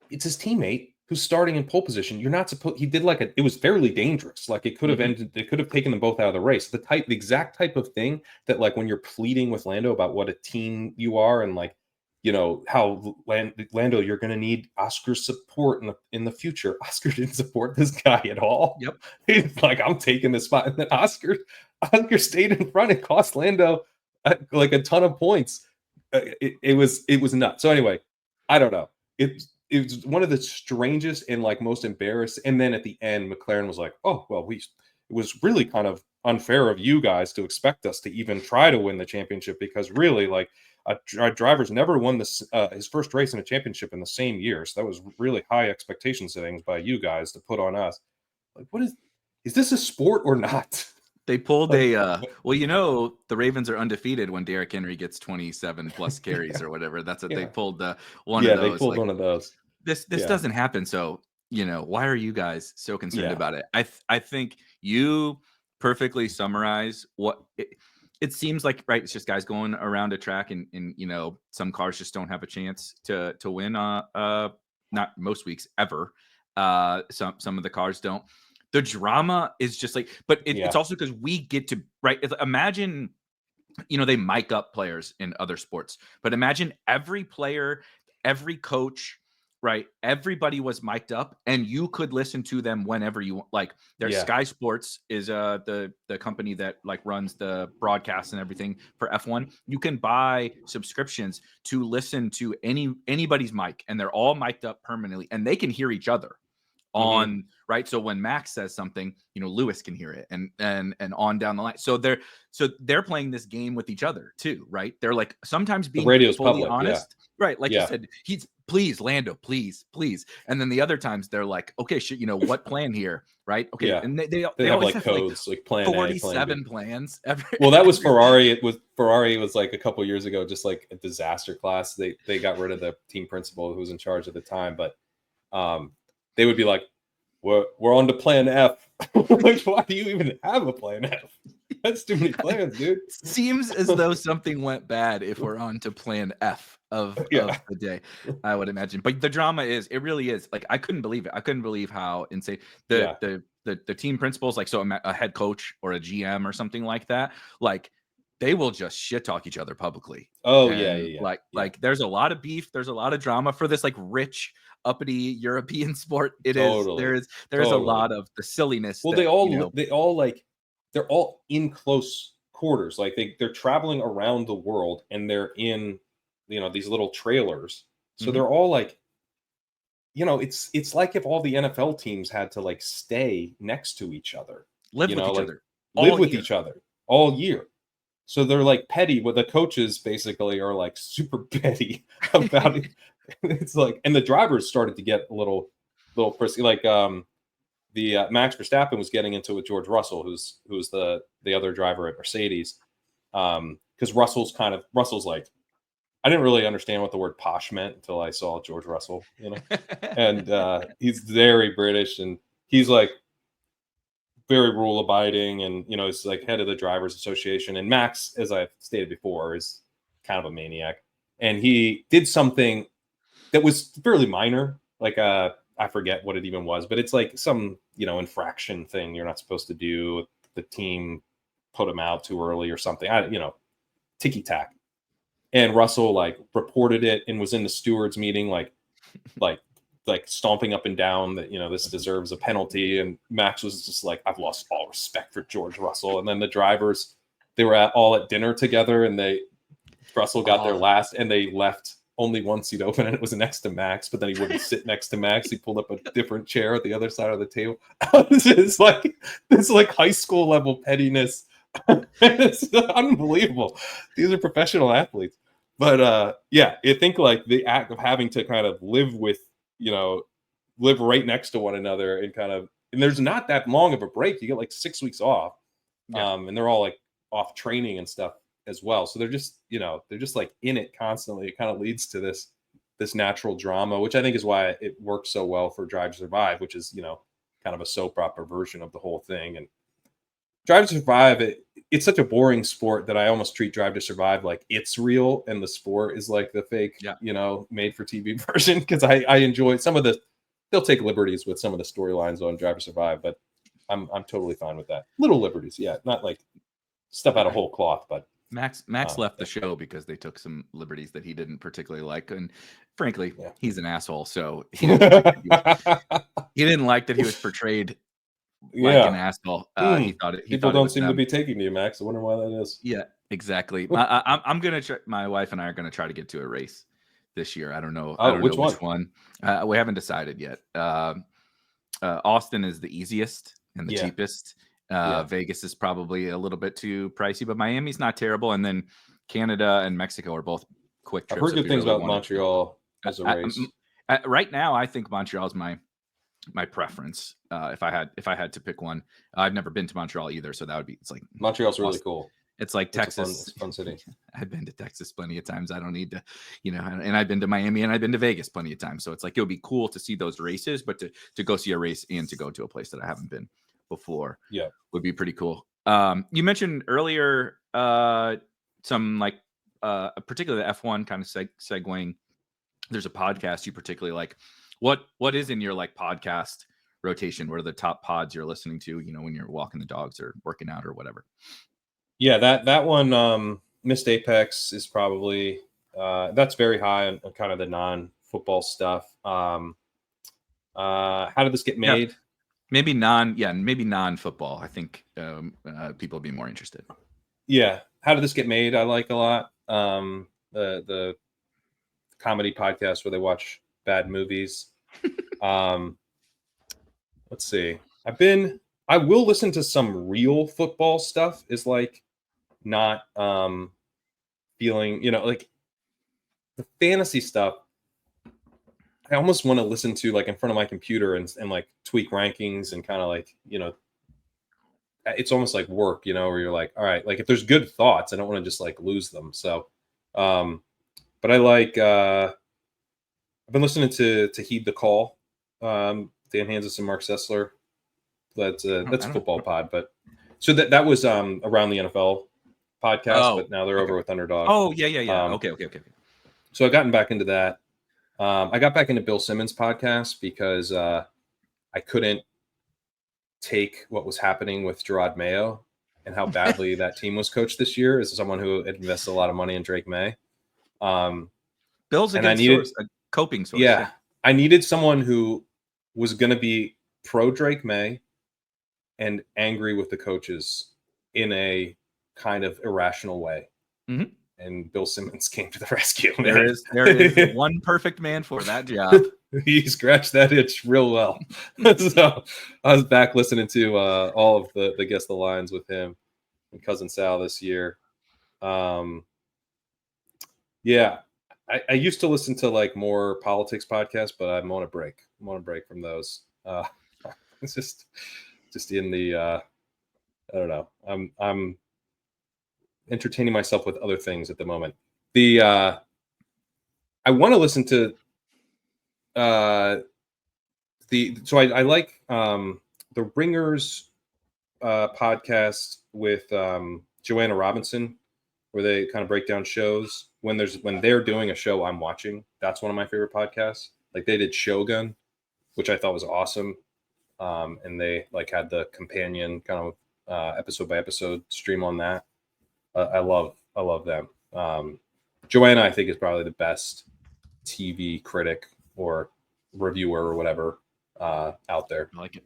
it's his teammate who's starting in pole position. You're not supposed. He did it was fairly dangerous. Like it could have ended. It could have taken them both out of the race. The exact type of thing that, like, when you're pleading with Lando about what a team you are, and like, how Lando, you're going to need Oscar's support in the future. Oscar didn't support this guy at all. Yep. He's like, I'm taking this spot, and then Oscar stayed in front and cost Lando like a ton of points. It was nuts. So anyway, I don't know. It was one of the strangest and like most embarrassed. And then at the end, McLaren was like, "Oh well, it was really kind of unfair of you guys to expect us to even try to win the championship, because really, like, our driver's never won this his first race in a championship in the same year. So that was really high expectation settings by you guys to put on us. Like, what is this a sport or not?" They pulled the Ravens are undefeated when Derrick Henry gets 27 plus carries or whatever. That's what they pulled one of those. Yeah, they pulled one of those. This doesn't happen. So, why are you guys so concerned about it? I think you perfectly summarize what it seems like, right? It's just guys going around a track and some cars just don't have a chance to win. Not most weeks ever. Some of the cars don't. The drama is just like, but it's also because we get to, right? Imagine, they mic up players in other sports, but imagine every player, every coach, right? Everybody was mic'd up, and you could listen to them whenever you want. Like, there's Sky Sports is the company that like runs the broadcasts and everything for F1. You can buy subscriptions to listen to anybody's mic, and they're all mic'd up permanently, and they can hear each other on right. So when Max says something, Lewis can hear it, and on down the line. So they're playing this game with each other too, right? They're like sometimes being radio's fully public, honest, right? Like you said, he's please Lando, please, and then the other times they're like, okay, shit, what plan here, right? Okay, and they have always like codes, like plan 47 plans. Well, that was Ferrari. Ferrari was like a couple years ago, just like a disaster class. They got rid of the team principal who was in charge at the time, but they would be like, we're on to plan F. Like, why do you even have a plan F? That's too many plans, dude. Seems as though something went bad if we're on to plan F of the day, I would imagine. But the drama it really is. Like, I couldn't believe it. I couldn't believe how insane the team principals, like, so a head coach or a GM or something like that, like, they will just shit talk each other publicly. Oh, Like there's a lot of beef. There's a lot of drama for this like rich, uppity European sport. There's a lot of the silliness. Well, they're all in close quarters. Like they're traveling around the world, and they're in, these little trailers. So they're all like, it's like if all the NFL teams had to like stay next to each other, live with each other all year. So they're like petty, but the coaches basically are like super petty about it. It's like, and the drivers started to get a little frisky. Like the Max Verstappen was getting into it with George Russell, who's the other driver at Mercedes, because Russell's like, I didn't really understand what the word posh meant until I saw George Russell, and he's very British, and he's like very rule abiding, and is like head of the Drivers Association. And Max, as I've stated before, is kind of a maniac, and he did something that was fairly minor, like I forget what it even was, but it's like some infraction thing you're not supposed to do. The team put him out too early or something. Ticky tack. And Russell like reported it and was in the stewards meeting, like stomping up and down that, this deserves a penalty. And Max was just like, I've lost all respect for George Russell. And then the drivers, they were all at dinner together, and Russell got there last, and they left only one seat open, and it was next to Max, but then he wouldn't sit next to Max. He pulled up a different chair at the other side of the table. This like high school level pettiness. It's unbelievable. These are professional athletes. But yeah, I think like the act of having to kind of live right next to one another and there's not that long of a break. You get like 6 weeks off. Yeah. And they're all like off training and stuff as well. So they're just like in it constantly. It kind of leads to this natural drama, which I think is why it works so well for Drive to Survive, which is, kind of a soap opera version of the whole thing. And Drive to Survive, it's such a boring sport that I almost treat Drive to Survive like it's real and the sport is like the fake, made for TV version. Because I enjoy they'll take liberties with some of the storylines on Drive to Survive, but I'm totally fine with that. Little liberties, yeah, not like stuff out of whole cloth. But Max left the show because they took some liberties that he didn't particularly like, and frankly, he's an asshole. So he didn't like that he was portrayed like an asshole. He thought people don't seem to be taking to you, Max. I wonder why that is. Yeah, exactly. I'm gonna try. My wife and I are gonna try to get to a race this year. I don't know. Which one. We haven't decided yet. Austin is the easiest and the cheapest. Vegas is probably a little bit too pricey, but Miami's not terrible. And then Canada and Mexico are both quick trips. I've heard good things about Montreal as a race. Right now, I think Montreal's my preference. If I had to pick one, I've never been to Montreal either, so that would be. It's like Montreal's really cool. It's like Texas. It's a fun city. I've been to Texas plenty of times. I don't need to, and I've been to Miami and I've been to Vegas plenty of times. So it's like it would be cool to see those races, but to go see a race and to go to a place that I haven't been before, would be pretty cool. You mentioned earlier some like particularly the F1 kind of segueing. There's a podcast you particularly like. What is in your like podcast rotation? What are the top pods you're listening to? When you're walking the dogs or working out or whatever. Yeah, that one, Missed Apex is probably that's very high on kind of the non-football stuff. How did this get made? Yeah. Maybe non-football. I think people would be more interested. Yeah, how did this get made? I like a lot. The comedy podcast where they watch bad movies. Let's see. I will listen to some real football stuff. Is like not feeling, like the fantasy stuff. I almost want to listen to like in front of my computer and like tweak rankings and kind of like, it's almost like work, where you're like, all right, like if there's good thoughts, I don't want to just like lose them. So, but I like, I've been listening to Heed the Call, Dan Hansis and Mark Sessler. That's a football pod, but so that was around the NFL podcast, but now they're over with Underdog. Oh yeah. Okay. So I've gotten back into that. I got back into Bill Simmons' podcast because I couldn't take what was happening with Gerard Mayo and how badly that team was coached this year as someone who had invested a lot of money in Drake May. Bill's a good source, a coping source. Yeah, I needed someone who was going to be pro Drake May and angry with the coaches in a kind of irrational way. Mm-hmm. And Bill Simmons came to the rescue. There is one perfect man for that job. He scratched that itch real well. So I was back listening to all of the Guess the Lines with him and Cousin Sal this year. Yeah, I used to listen to like more politics podcasts, but I'm on a break. I'm on a break from those. It's just in the I don't know. I'm entertaining myself with other things at the moment. I want to listen to I like the Ringers podcast with Joanna Robinson, where they kind of break down shows when they're doing a show I'm watching. That's one of my favorite podcasts. Like they did Shogun, which I thought was awesome. And they like had the companion kind of episode by episode stream on that. I love them. Joanna, I think, is probably the best TV critic or reviewer or whatever out there. I like it.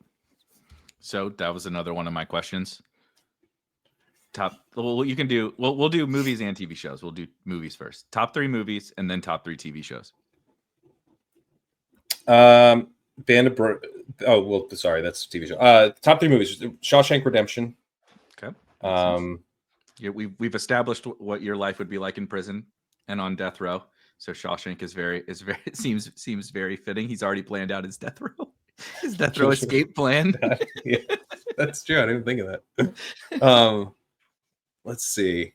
So that was another one of my questions. You can do. We'll do movies and TV shows. We'll do movies first. Top 3 movies and then top 3 TV shows. Sorry, that's a TV show. Top 3 movies: Shawshank Okay. Yeah, we've established what your life would be like in prison. and on death row. So Shawshank is very seems very fitting. He's already planned out his death row, escape plan. Yeah, that's true. I didn't think of that. Let's see.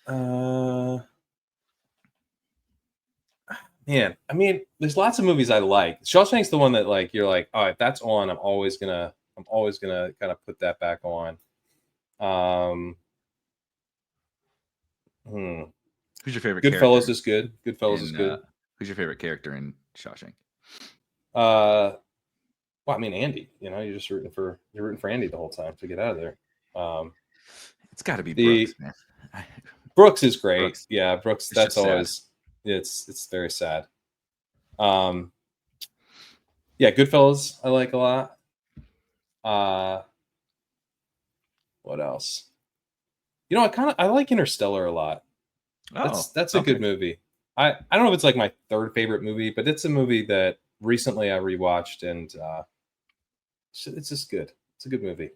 Man, I mean, there's lots of movies I like. Shawshank's the one that like you're like, all right, that's on. I'm always gonna kind of put that back on. Who's your favorite? Goodfellas is good. Goodfellas is good. Who's your favorite character in Shawshank? Well, I mean, Andy. You know, you're rooting for Andy the whole time to get out of there. It's got to be Brooks, man. Brooks is great. Brooks. Yeah, Brooks. It's That's always sad. it's very sad. Yeah, Goodfellas I like a lot. What else? You know, I like Interstellar a lot. That's a good movie. I don't know if it's like my third favorite movie, but it's a movie that recently I rewatched, and it's just good. It's a good movie.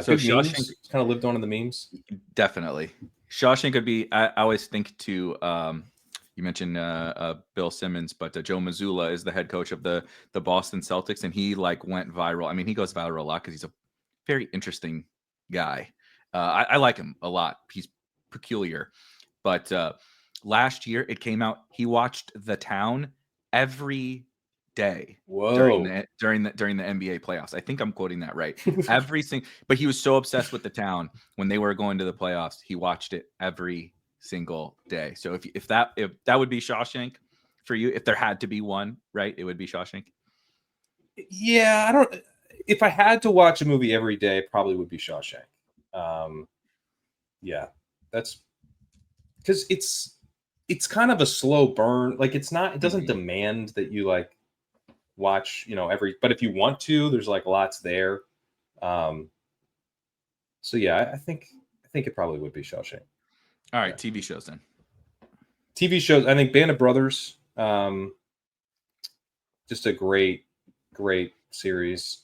So good memes. It's kind of lived on in the memes. Definitely. Shawshank could be. I always think to. You mentioned Bill Simmons, but Joe Mazzulla is the head coach of the Boston Celtics, and he like went viral. I mean, he goes viral a lot because he's a very interesting guy. I like him a lot. He's peculiar, but last year it came out. He watched The Town every day. Whoa. During the NBA playoffs. I think I'm quoting that right. But he was so obsessed with The Town when they were going to the playoffs. He watched it every single day. So if that would be Shawshank for you, if there had to be one, right, it would be Shawshank. Yeah, if I had to watch a movie every day, it probably would be Shawshank. Yeah, that's because it's kind of a slow burn. Like it doesn't demand that you like watch, but if you want to, there's like lots there. So yeah, I think it probably would be Shawshank. All right, TV shows then. TV shows, I think Band of Brothers, just a great series.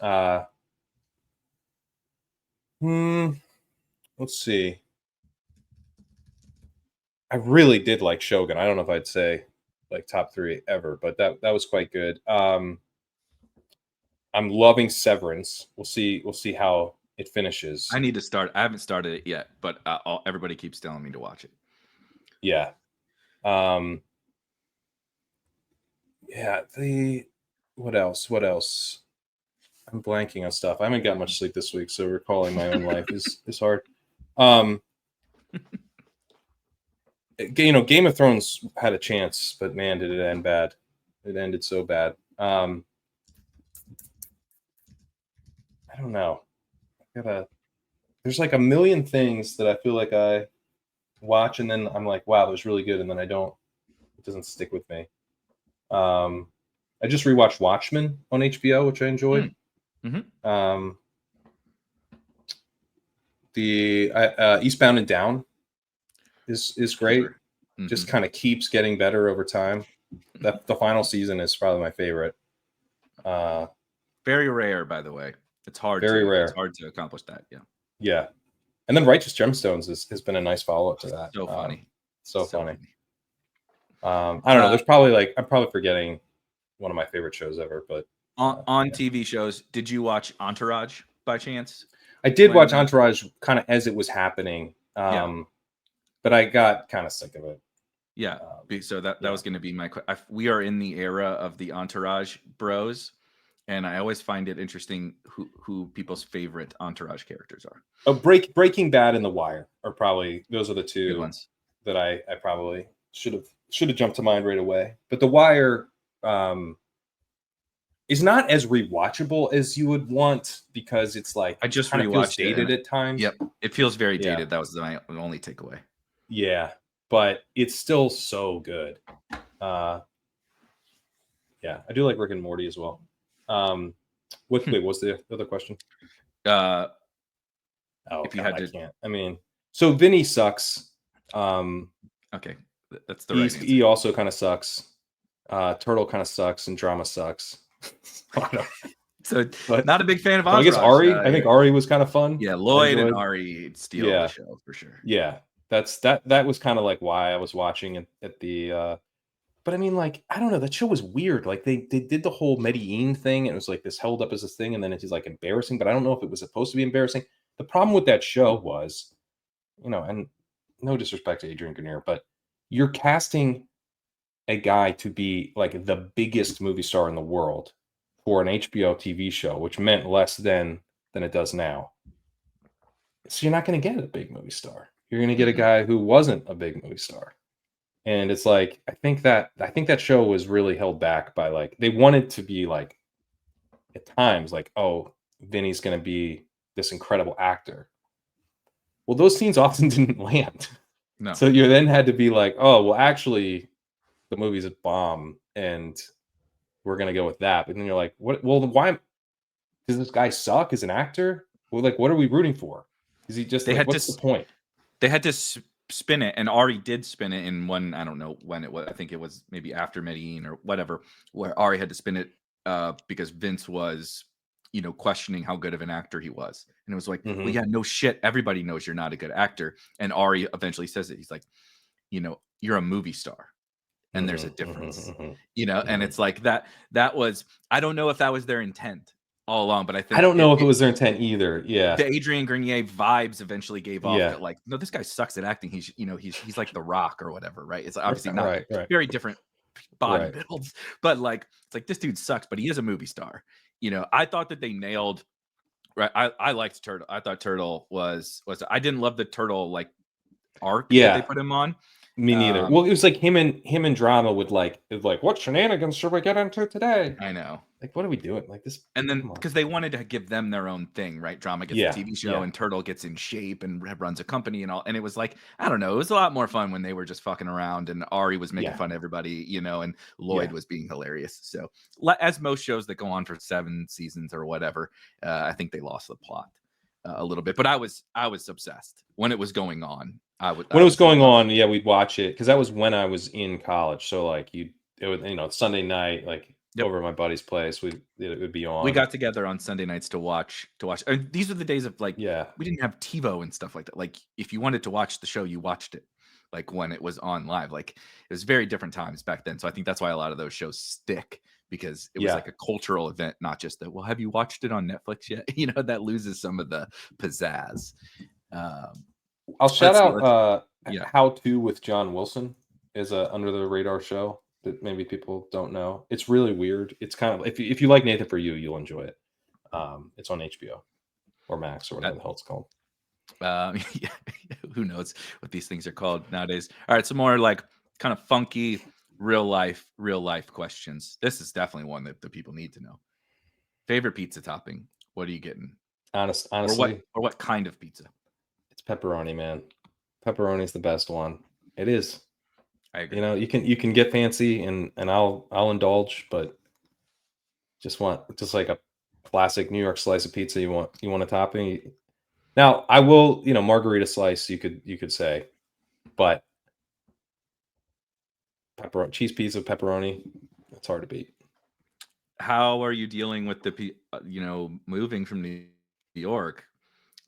Let's see. I really did like Shogun. I don't know if I'd say like top 3 ever, but that was quite good. I'm loving Severance. We'll see how it finishes. I need to start. I haven't started it yet, but everybody keeps telling me to watch it. Yeah. Yeah. What else? I'm blanking on stuff. I haven't got much sleep this week, so recalling my own life is hard. Game of Thrones had a chance, but man, did it end bad. It ended so bad. I don't know. There's like a million things that I feel like I watch and then I'm like, wow, that was really good, and then it doesn't stick with me. I just rewatched Watchmen on HBO, which I enjoyed. Mm-hmm. The Eastbound and Down is great. Mm-hmm. Just kind of keeps getting better over time. The final season is probably my favorite. Very rare, by the way. It's hard. Rare. It's hard to accomplish that. Yeah. Yeah. And then Righteous Gemstones has been a nice follow-up to that. So funny. So funny. I don't know. There's probably I'm probably forgetting one of my favorite shows ever, but on TV shows, did you watch Entourage by chance? I did watch Entourage kind of as it was happening. But I got kind of sick of it. Yeah. So that was going to be my question. We are in the era of the Entourage bros, and I always find it interesting who people's favorite Entourage characters are. Oh, Breaking Bad and The Wire are probably those are the two Good ones that I probably should have jumped to mind right away. But The Wire is not as rewatchable as you would want because it's like I just kind of rewatched feels dated at times. Yep, it feels very dated. That was my only takeaway. Yeah, but it's still so good. Yeah, I do like Rick and Morty as well. What's the other question? If you had to, I can't. I mean, so Vinny sucks. Okay, that's the right answer. E also kind of sucks. Turtle kind of sucks, and Drama sucks. So, but not a big fan of Entourage. I guess Ari. I think Ari was kind of fun. Yeah, Lloyd and Ari steal the show for sure. Yeah, that was kind of like why I was watching it at the. But I mean, like, I don't know. That show was weird. Like they did the whole Medellin thing, and it was like this held up as this thing, and then it was like embarrassing. But I don't know if it was supposed to be embarrassing. The problem with that show was, and no disrespect to Adrian Grenier, but you're casting a guy to be like the biggest movie star in the world for an HBO TV show, which meant less than it does now. So you're not going to get a big movie star. You're going to get a guy who wasn't a big movie star. And it's like, I think that show was really held back by like, they wanted to be like, at times, like, oh, Vinny's going to be this incredible actor. Well, those scenes often didn't land. No. So you then had to be like, oh, well, actually, the movie's a bomb and we're going to go with that. But then you're like, what? Well, why does this guy suck as an actor? Well, like, what are we rooting for? Is he just, what's the point? They had to spin it, and Ari did spin it in one, I don't know when it was, I think it was maybe after Medellin or whatever, where Ari had to spin it because Vince was, questioning how good of an actor he was. And it was like, well, yeah, no shit. Everybody knows you're not a good actor. And Ari eventually says it. He's like, you're a movie star. And there's a difference, and it's like that was, I don't know if that was their intent all along, but I don't know if it was their intent either. Yeah. The Adrian Grenier vibes eventually gave off that, like, no, this guy sucks at acting. He's, he's like The Rock or whatever, right? It's obviously not very different body builds, but like, it's like, this dude sucks, but he is a movie star. I thought that they nailed, right? I liked Turtle. I thought Turtle was, I didn't love the Turtle, like, arc that they put him on. Me neither. Well, it was like him and Drama would like, what shenanigans should we get into today? I know. Like, what are we doing? Like this. And then because they wanted to give them their own thing, right? Drama gets a TV show, and Turtle gets in shape and runs a company and all. And it was like, I don't know, it was a lot more fun when they were just fucking around and Ari was making fun of everybody, and Lloyd was being hilarious. So as most shows that go on for 7 seasons or whatever, I think they lost the plot a little bit. But I was obsessed when it was going on. When it was going on, we'd watch it because that was when I was in college. So like it would, Sunday night, like over at my buddy's place, it would be on. We got together on Sunday nights to watch. And these are the days of like, we didn't have TiVo and stuff like that. Like if you wanted to watch the show, you watched it. Like when it was on live, like it was very different times back then. So I think that's why a lot of those shows stick, because it was like a cultural event, not just that. Well, have you watched it on Netflix yet? That loses some of the pizzazz. I'll shout out How To with John Wilson is a under the radar show that maybe people don't know. It's really weird. It's kind of, if you like Nathan For You, you'll enjoy it. It's on HBO or Max or whatever the hell it's called. Who knows what these things are called nowadays. All right, some more like kind of funky real life questions. This is definitely one that the people need to know. Favorite pizza topping? What are you getting? Honestly, or what kind of pizza? It's pepperoni, man. Pepperoni is the best one. It is. I agree. You can get fancy and I'll indulge, but just like a classic New York slice of pizza. You want a topping. Now I will, margarita slice. You could say, but pepperoni, cheese pizza, pepperoni. It's hard to beat. How are you dealing with the moving from New York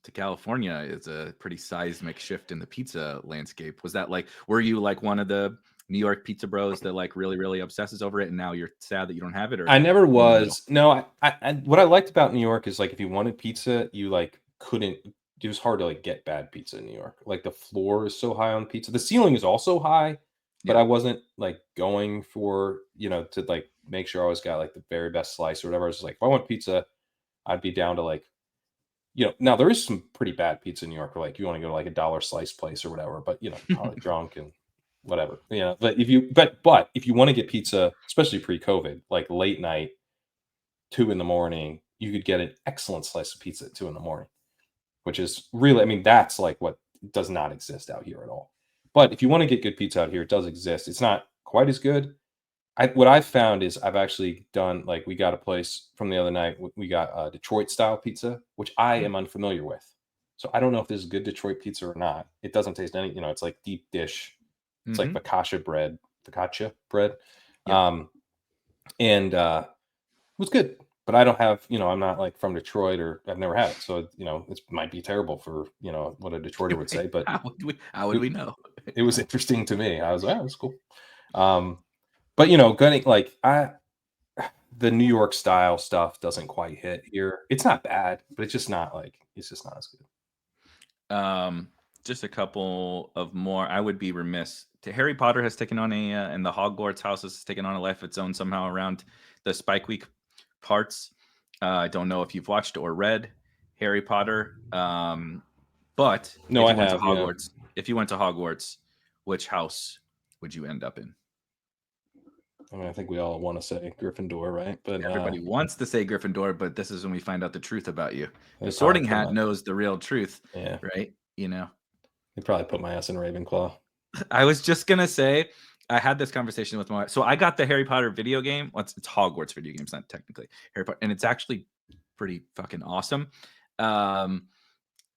to California? Is a pretty seismic shift in the pizza landscape. Was that like, were you like one of the New York pizza bros that like really, really obsesses over it, and now you're sad that you don't have it? Or I never was. No, I what I liked about New York is like if you wanted pizza, you like couldn't. It was hard to like get bad pizza in New York. Like the floor is so high on pizza. The ceiling is also high, but I wasn't like going for to like make sure I always got like the very best slice or whatever. I was just like, if I want pizza, I'd be down to like. Now there is some pretty bad pizza in New York, where like you want to go to like a dollar slice place or whatever, but probably drunk and whatever. But if you want to get pizza, especially pre-COVID, like late night, 2 a.m, you could get an excellent slice of pizza at 2 a.m, which is really, that's like what does not exist out here at all. But if you want to get good pizza out here, it does exist. It's not quite as good. What I've found is I've actually done, like, we got a place from the other night. We got Detroit style pizza, which I am unfamiliar with. So I don't know if this is good Detroit pizza or not. It doesn't taste any, it's like deep dish. It's like focaccia bread. Yeah. And it was good. but I don't have, I'm not like from Detroit, or I've never had it. So, it might be terrible for, what a Detroiter would say, but How would we know? it was interesting to me. I was like, oh, that's cool. But getting like the New York style stuff doesn't quite hit here. It's not bad, but it's just not as good. Just a couple of more. I would be remiss. Harry Potter has taken on and the Hogwarts house has taken on a life of its own somehow around the Spike Week parts. I don't know if you've watched or read Harry Potter, but no, if you went to Hogwarts, if you went to Hogwarts, which house would you end up in? I mean, I think we all want to say Gryffindor, right? But everybody wants to say Gryffindor, but this is when we find out the truth about you. The Sorting Hat knows the real truth, right? They probably put my ass in Ravenclaw. I was just gonna say, I had this conversation with my wife. So I got the Harry Potter video game. It's Hogwarts video game. It's not technically Harry Potter, and it's actually pretty fucking awesome.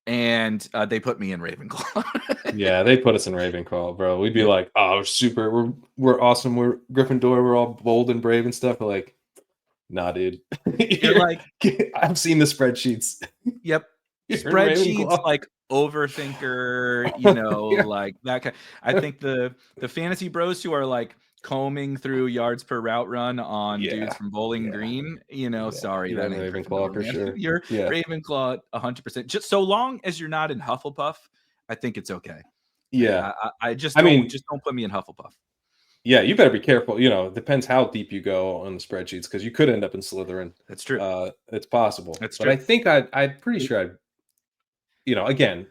And they put me in Ravenclaw. Yeah, they put us in Ravenclaw, bro. We'd be like, oh, super, we're awesome, we're Gryffindor, we're all bold and brave and stuff. But like, nah, dude. You're like, I've seen the spreadsheets. Yep. Spreadsheets, like overthinker, like that kind. I think the fantasy bros who are like combing through yards per route run on dudes from Bowling Green, sorry, you're that ain't Ravenclaw for sure. You're Ravenclaw 100%. Just so long as you're not in Hufflepuff, I think it's okay. Yeah, I mean, just don't put me in Hufflepuff. Yeah, you better be careful. It depends how deep you go on the spreadsheets, because you could end up in Slytherin. That's true. It's possible. That's true. But I think I'm pretty sure again,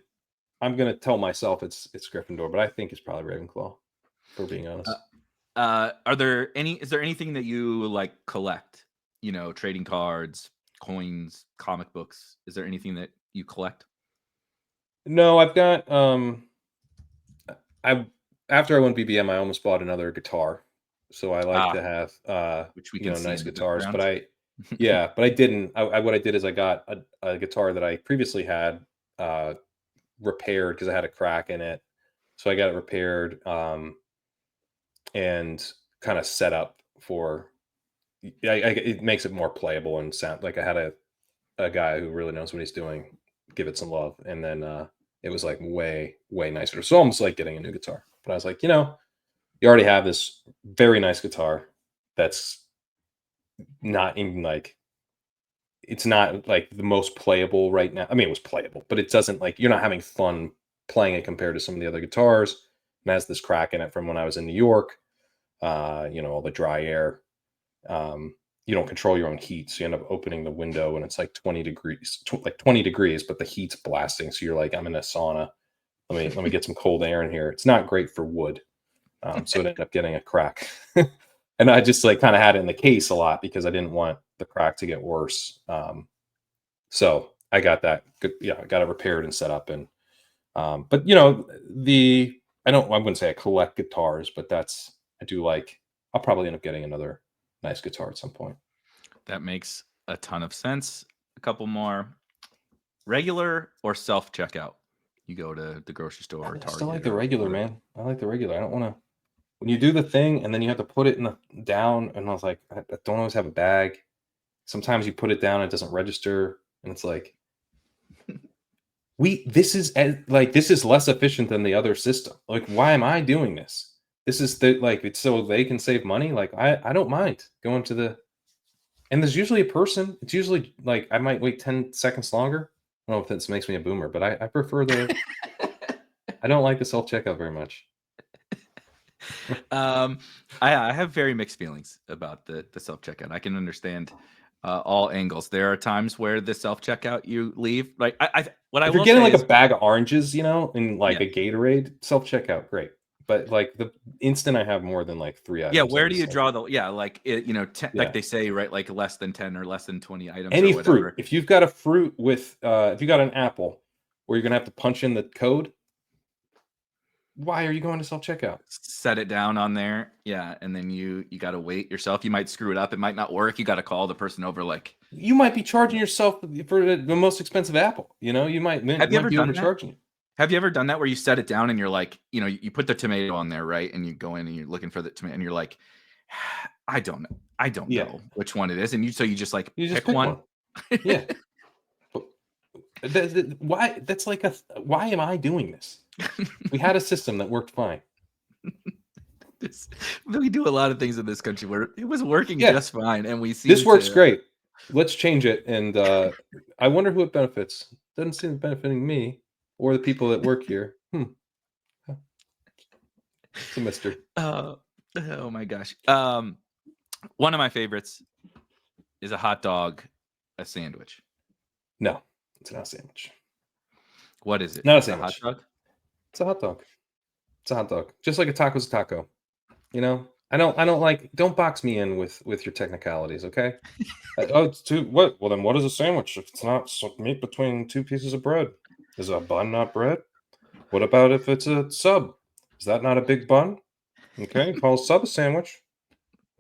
I'm gonna tell myself it's Gryffindor, but I think it's probably Ravenclaw, for being honest. Is there anything that you like collect? Trading cards, coins, comic books. Is there anything that you collect? No, I've got after I went BBM, I almost bought another guitar. So I like to have which we can see nice guitars, but I didn't. What I did is I got a guitar that I previously had repaired because I had a crack in it. So I got it repaired and kind of set up for it makes it more playable and sound like I had a guy who really knows what he's doing give it some love, and then it was like way nicer. So almost like getting a new guitar. But I was like, you already have this very nice guitar that's not even like, it's not like the most playable right now. I mean, it was playable, but it doesn't, like, you're not having fun playing it compared to some of the other guitars. And has this crack in it from when I was in New York. All the dry air. You don't control your own heat, so you end up opening the window and it's like 20 degrees, but the heat's blasting. So you're like, I'm in a sauna. Let me get some cold air in here. It's not great for wood. So it ended up getting a crack. And I just like kind of had it in the case a lot because I didn't want the crack to get worse. So I got that good. Yeah, I got it repaired and set up. And but I wouldn't say I collect guitars, but I'll probably end up getting another nice guitar at some point. That makes a ton of sense. A couple more. Regular or self-checkout? You go to the grocery store or Target. I still like the regular, man. I like the regular. I don't want to, when you do the thing and then you have to put it down, and I was like, I don't always have a bag. Sometimes you put it down, it doesn't register, and it's like, this is less efficient than the other system. Like, why am I doing this? This is it's so they can save money. Like, I don't mind going to and there's usually a person. It's usually like I might wait 10 seconds longer. I don't know if this makes me a boomer, but I prefer I don't like the self-checkout very much. I have very mixed feelings about the self-checkout. I can understand all angles. There are times where the self-checkout you leave. Like if you're getting like a bag of oranges, in like a Gatorade, self-checkout, great. But like the instant I have more than like 3 items. Yeah, where do you draw like they say, right? Like less than 10 or less than 20 items. Any fruit. If you've got a fruit with if you got an apple where you're gonna have to punch in the code, why are you going to self-checkout? Set it down on there. Yeah, and then you got to wait yourself. You might screw it up. It might not work. You got to call the person over. Like, you might be charging yourself for the most expensive apple. You might have you ever done overcharging. Have you ever done that where you set it down and you're like, you put the tomato on there, right? And you go in and you're looking for the tomato and you're like, I don't know. I don't Yeah. know which one it is. And you just like You just pick one. Yeah. Why? That's like why am I doing this? We had a system that worked fine. We do a lot of things in this country where it was working Yeah. just fine, and we see This works great. Let's change it. And I wonder who it benefits. Doesn't seem to be benefiting me or the people that work here. It's a mystery. Oh my gosh. One of my favorites is a hot dog, a sandwich. No, it's not a sandwich. What is it? Not a It's sandwich. hot dog? It's a hot dog. It's a hot dog. Just like a taco's a taco. You know? I don't like, don't box me in with your technicalities, okay? It's what? Well, then what is a sandwich if it's not meat between two pieces of bread? Is a bun not bread? What about if it's a sub? Is that not a big bun? Okay, call a sub a sandwich.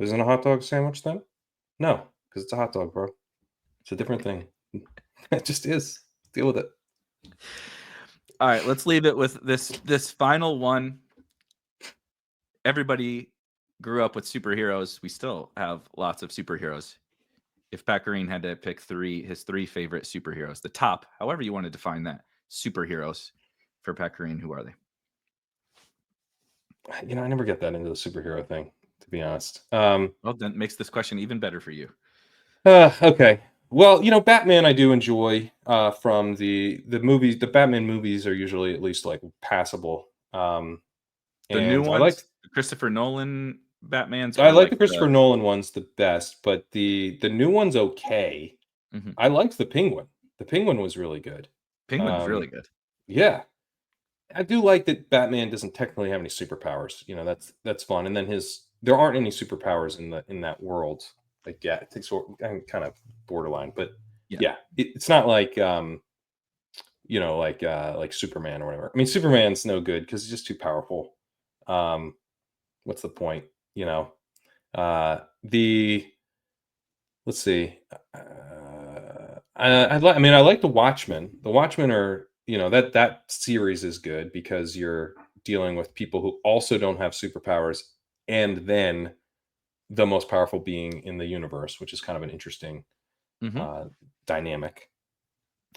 Isn't a hot dog a sandwich then? No, because it's a hot dog, bro. It's a different thing. It just is. Deal with it. All right, let's leave it with this final one. Everybody grew up with superheroes. We still have lots of superheroes. If Pat Kerrane had to pick his three favorite superheroes, the top, however you want to define that, superheroes for Pat Kerrane, who are they? You know, I never get that into the superhero thing, to be honest. Well, then it makes this question even better for you. Okay. Well, you know, Batman I do enjoy from the movies. The Batman movies are usually at least like passable. The new ones, I liked Christopher Nolan Batman's. I like the Christopher Nolan ones the best, but the new one's okay. Mhm. I liked the Penguin. The Penguin was really good. Penguin's really good. Yeah. I do like that Batman doesn't technically have any superpowers. You know, that's fun. And then there aren't any superpowers in that world. Like, yeah, it takes kind of borderline, but yeah, it's not like you know, like Superman or whatever. I mean, Superman's no good because he's just too powerful. What's the point? You know, let's see. I like the Watchmen. The Watchmen are, you know, that series is good because you're dealing with people who also don't have superpowers, and then the most powerful being in the universe, which is kind of an interesting dynamic.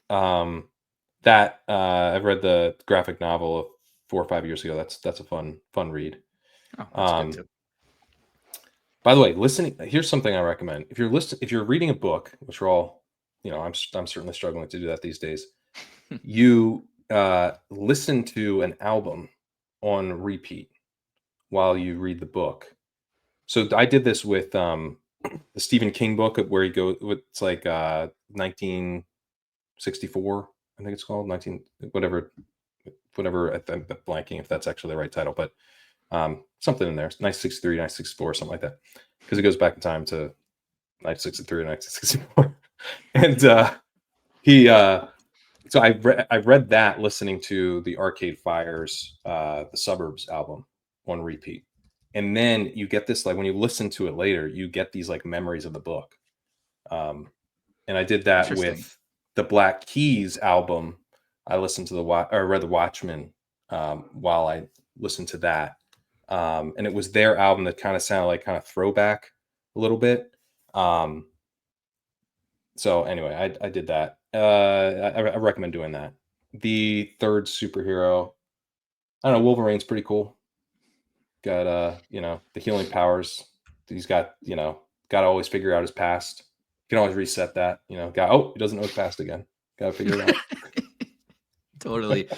That I've read the graphic novel 4 or 5 years ago. That's a fun read. Oh, that's good too. By the way, here's something I recommend. If you're reading a book, which we're all, you know, I'm certainly struggling to do that these days. You listen to an album on repeat while you read the book. So I did this with the Stephen King book where he goes, it's like 1964, I think it's called, 19 whatever. I'm blanking if that's actually the right title, but something in there, 1963, 1964, something like that, because it goes back in time to 1963 and 1964. And so I read that listening to the Arcade Fire's The Suburbs album on repeat. And then you get this, like, when you listen to it later, you get these like memories of the book. And I did that with the Black Keys album. I listened to read the Watchmen while I listened to that. And it was their album that kind of sounded like kind of throwback a little bit. So anyway, I did that. I recommend doing that. The third superhero, I don't know, Wolverine's pretty cool. Got you know, the healing powers. He's got, you know, got to always figure out his past. You can always reset that, you know. He doesn't know his past again. Got to figure it out. Totally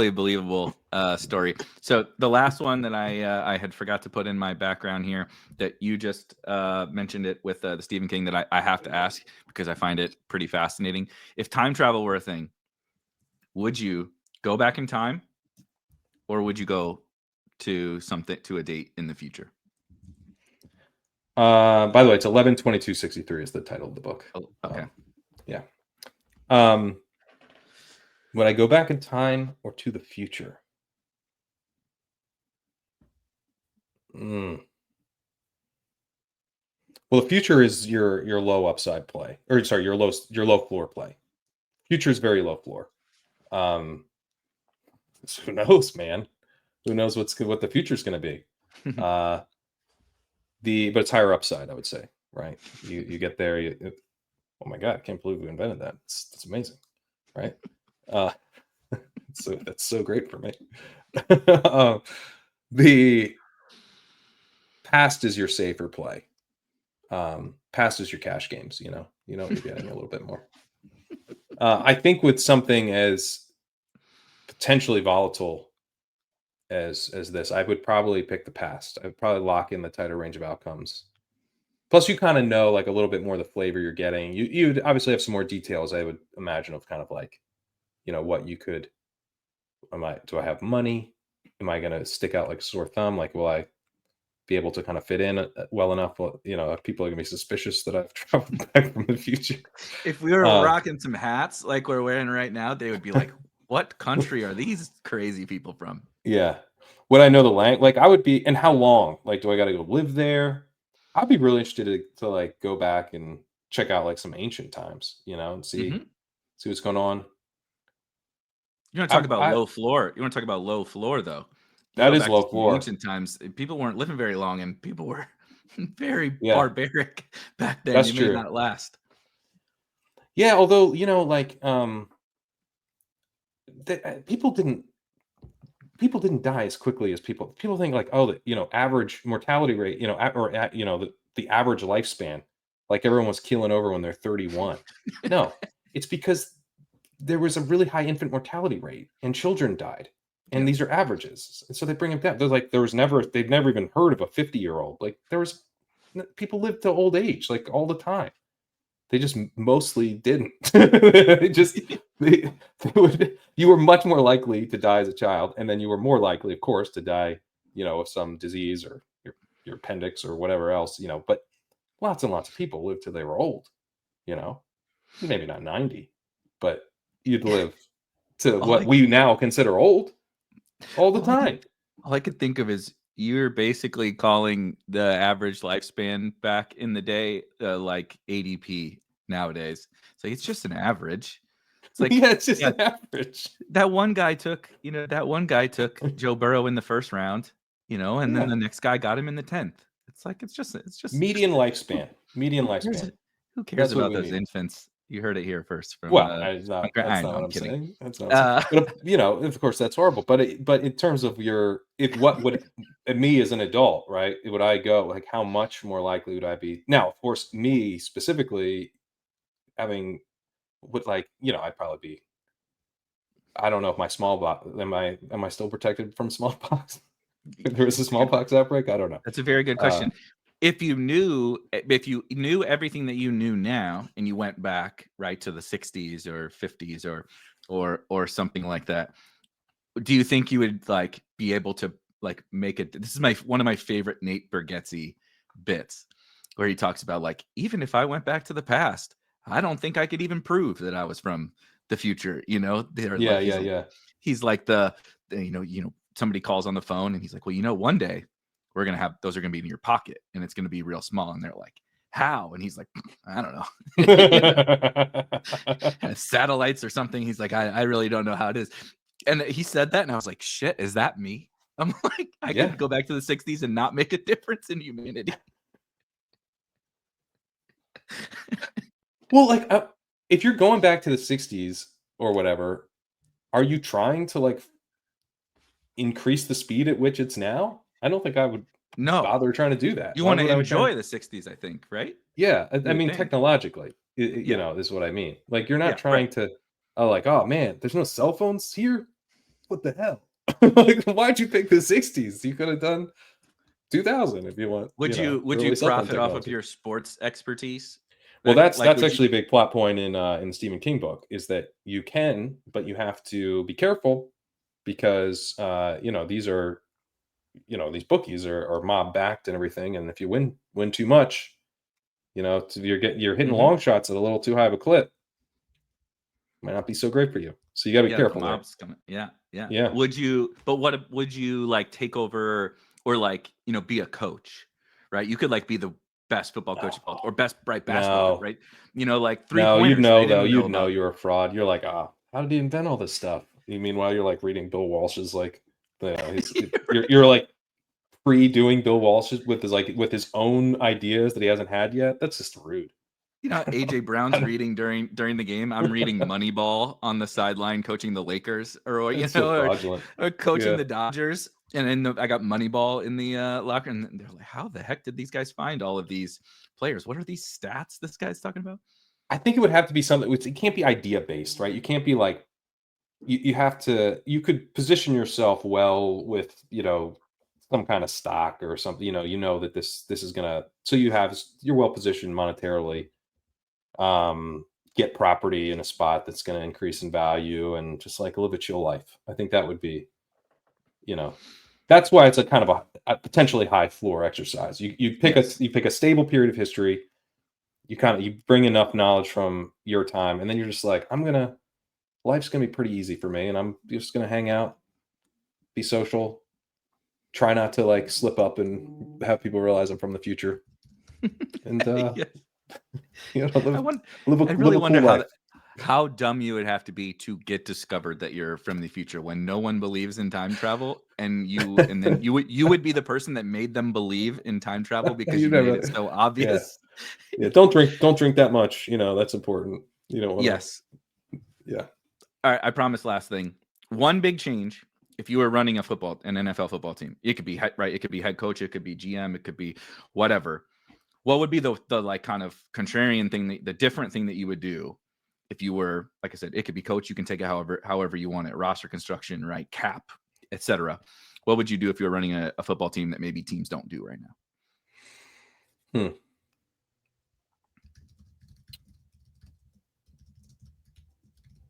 believable story. So the last one that I had forgot to put in my background here, that you just mentioned it with the Stephen King, that I have to ask because I find it pretty fascinating. If time travel were a thing, would you go back in time, or would you go to a date in the future? By the way, it's 11/22/63 is the title of the book. Oh, okay. Yeah. Would I go back in time or to the future? Well, the future is your low upside play, or sorry, your low floor play. Future is very low floor. So who knows, man? Who knows what the future is going to be? but it's higher upside, I would say, right? You get there, oh my God, I can't believe we invented that. That's amazing, right? So that's so great for me. The past is your safer play. Past is your cash games, you know what you're getting a little bit more. I think with something as potentially volatile as this, I would probably pick the past. I would probably lock in the tighter range of outcomes. Plus, you kind of know like a little bit more the flavor you're getting. You'd obviously have some more details, I would imagine, of kind of like, what you could. Do I have money? Am I going to stick out like a sore thumb? Like, will I be able to kind of fit in well enough? Well, people are going to be suspicious that I've traveled back from the future. If we were rocking some hats like we're wearing right now, they would be like, what country are these crazy people from? Yeah. Would I know the language? Like I would be, and how long? Like, do I got to go live there? I'd be really interested to like go back and check out like some ancient times, and see what's going on. You want to talk about low floor? You want to talk about low floor though? That is low floor. Ancient times, people weren't living very long, and people were very barbaric back then. That's true. May not last. Yeah, although like people didn't die as quickly as people think. Like, average mortality rate, the average lifespan, like everyone was keeling over when they're 31. No, it's because there was a really high infant mortality rate and children died. And these are averages. So they bring them down. They're like, they've never even heard of a 50-year-old. Like people lived to old age, like all the time. They just mostly didn't. You were much more likely to die as a child. And then you were more likely, of course, to die, of some disease or your appendix or whatever else, but lots and lots of people lived till they were old, maybe not 90, but you'd live to what we now consider old all the time. All I could think of is you're basically calling the average lifespan back in the day like ADP nowadays. So it's just an average. It's like it's just an average. That one guy took Joe Burrow in the first round, and then the next guy got him in the 10th. It's just median lifespan. Who cares about those infants? You heard it here first. From, that's not what I'm saying. That's not. But, of course, that's horrible. But in terms of what would me as an adult, right? Would I go like how much more likely would I be? Now, of course, me specifically, I'd probably be. I don't know if my smallpox. Am I still protected from smallpox? If there was a smallpox outbreak, I don't know. That's a very good question. If you knew everything that you knew now, and you went back right to the 60s or 50s or something like that, do you think you would like be able to like make it? This is one of my favorite Nate Bargatze bits, where he talks about like, even if I went back to the past, I don't think I could even prove that I was from the future. He's like somebody calls on the phone and he's like, well, one day we're going to have, those are going to be in your pocket and it's going to be real small. And they're like, how? And he's like, I don't know. Satellites or something. He's like, I really don't know how it is. And he said that. And I was like, shit, is that me? I'm like, I could go back to the 60s and not make a difference in humanity. Well, like if you're going back to the 60s or whatever, are you trying to like increase the speed at which it's now? I don't think I would bother trying to do that. You want to enjoy the 60s, I think, right? Yeah. I mean, technologically, this is what I mean. Like, you're not trying to, oh man, there's no cell phones here? What the hell? Like, why'd you pick the 60s? You could have done 2000 if you want. Would you profit off of your sports expertise? Well, that's actually a big plot point in the Stephen King book, is that you can, but you have to be careful because these are these bookies are mob backed and everything, and if you win too much, you're hitting long shots at a little too high of a clip. Might not be so great for you. So you got to be careful. Mobs coming. Yeah. Would you like take over or like be a coach, right? You could like be the best football coach or best basketball, right? Like 3 pointers. You'd know you're a fraud. You're like, how did he invent all this stuff? Meanwhile, you're like reading Bill Walsh's like, you're like pre-doing Bill Walsh with his own ideas that he hasn't had yet. That's just rude. You know, AJ Brown's reading during the game. I'm reading Moneyball on the sideline, coaching the Lakers, or That's so fraudulent. or coaching Yeah. the Dodgers. And then I got Moneyball in the locker, and they're like, "How the heck did these guys find all of these players? What are these stats this guy's talking about?" I think it would have to be something. It can't be idea based, right? You can't be like you have to. You could position yourself well with some kind of stock or something. You know that this is gonna. So you're well positioned monetarily. Get property in a spot that's going to increase in value and just like live a chill life. I think that would be, that's why it's a kind of a potentially high floor exercise. You pick a stable period of history. You bring enough knowledge from your time, and then you're just like, life's going to be pretty easy for me, and I'm just going to hang out, be social, try not to like slip up and have people realize I'm from the future. And, I really wonder how dumb you would have to be to get discovered that you're from the future when no one believes in time travel, and then you would be the person that made them believe in time travel because you made it so obvious. Yeah, don't drink that much. That's important. You don't want to. Yes. Yeah. All right. I promise. Last thing. One big change. If you were running an NFL football team, it could be It could be head coach. It could be GM. It could be whatever. What would be the like kind of contrarian thing, the different thing that you would do if you were, like I said, it could be coach. You can take it however you want it, roster construction, right? Cap, etc. What would you do if you were running a football team that maybe teams don't do right now?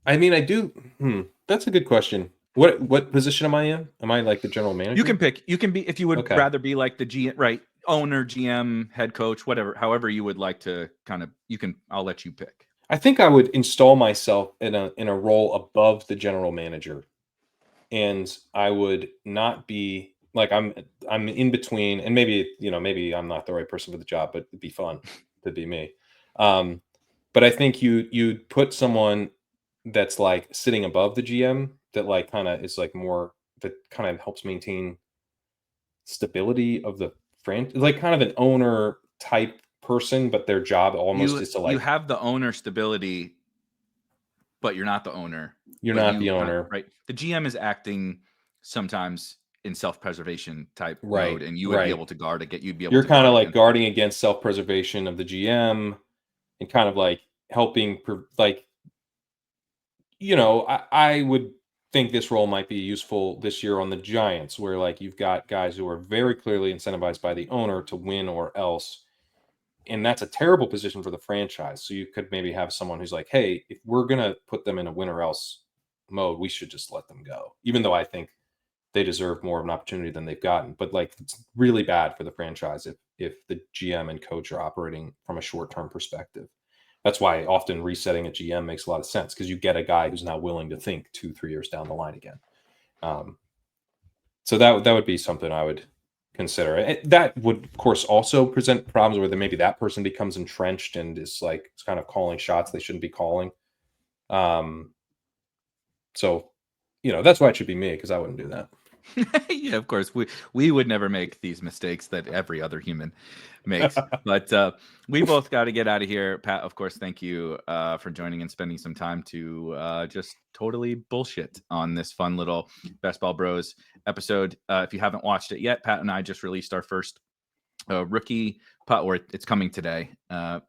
I mean, I do. That's a good question. What position am I in? Am I like the general manager? You can pick. You can be, if you would rather be like the GM, right? Owner, GM, head coach, whatever, however you would like to I'll let you pick. I think I would install myself in a role above the general manager. And I would not be like, I'm in between, and maybe I'm not the right person for the job, but it'd be fun to be me. But I think you'd put someone that's like sitting above the GM that like kind of is like more, that kind of helps maintain stability of the franchise, like kind of an owner type person, but their job almost is to like, you have the owner stability, but you're not the owner. You're not the owner, right? The GM is acting sometimes in self-preservation type right mode, and you would be able to guard it. You're kind of like guarding against self-preservation of the GM, and kind of like helping, like, I would think this role might be useful this year on the Giants, where like you've got guys who are very clearly incentivized by the owner to win or else. And that's a terrible position for the franchise. So you could maybe have someone who's like, hey, if we're going to put them in a win or else mode, we should just let them go. Even though I think they deserve more of an opportunity than they've gotten. But like, it's really bad for the franchise if the GM and coach are operating from a short-term perspective. That's why often resetting a GM makes a lot of sense, because you get a guy who's not willing to think 2-3 years down the line again. So that would be something I would consider. That would, of course, also present problems where maybe that person becomes entrenched and is like, it's kind of calling shots they shouldn't be calling. So, that's why it should be me, because I wouldn't do that. Yeah, of course. We would never make these mistakes that every other human makes. But we both got to get out of here. Pat, of course, thank you for joining and spending some time to just totally bullshit on this fun little Best Ball Bros episode. If you haven't watched it yet, Pat and I just released our first rookie pot, or it's coming today.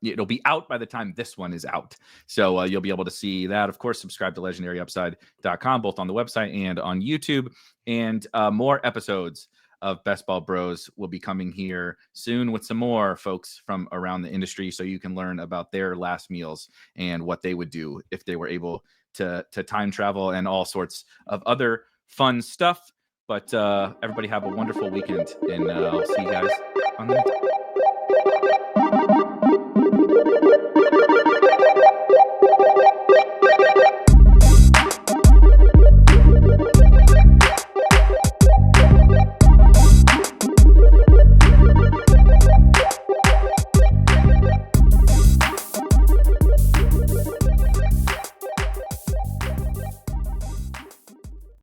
It'll be out by the time this one is out, so you'll be able to see that. Of course, subscribe to legendaryupside.com, both on the website and on YouTube, and more episodes of Best Ball Bros will be coming here soon with some more folks from around the industry, so you can learn about their last meals and what they would do if they were able to time travel and all sorts of other fun stuff. But everybody have a wonderful weekend, and I'll see you guys on the next.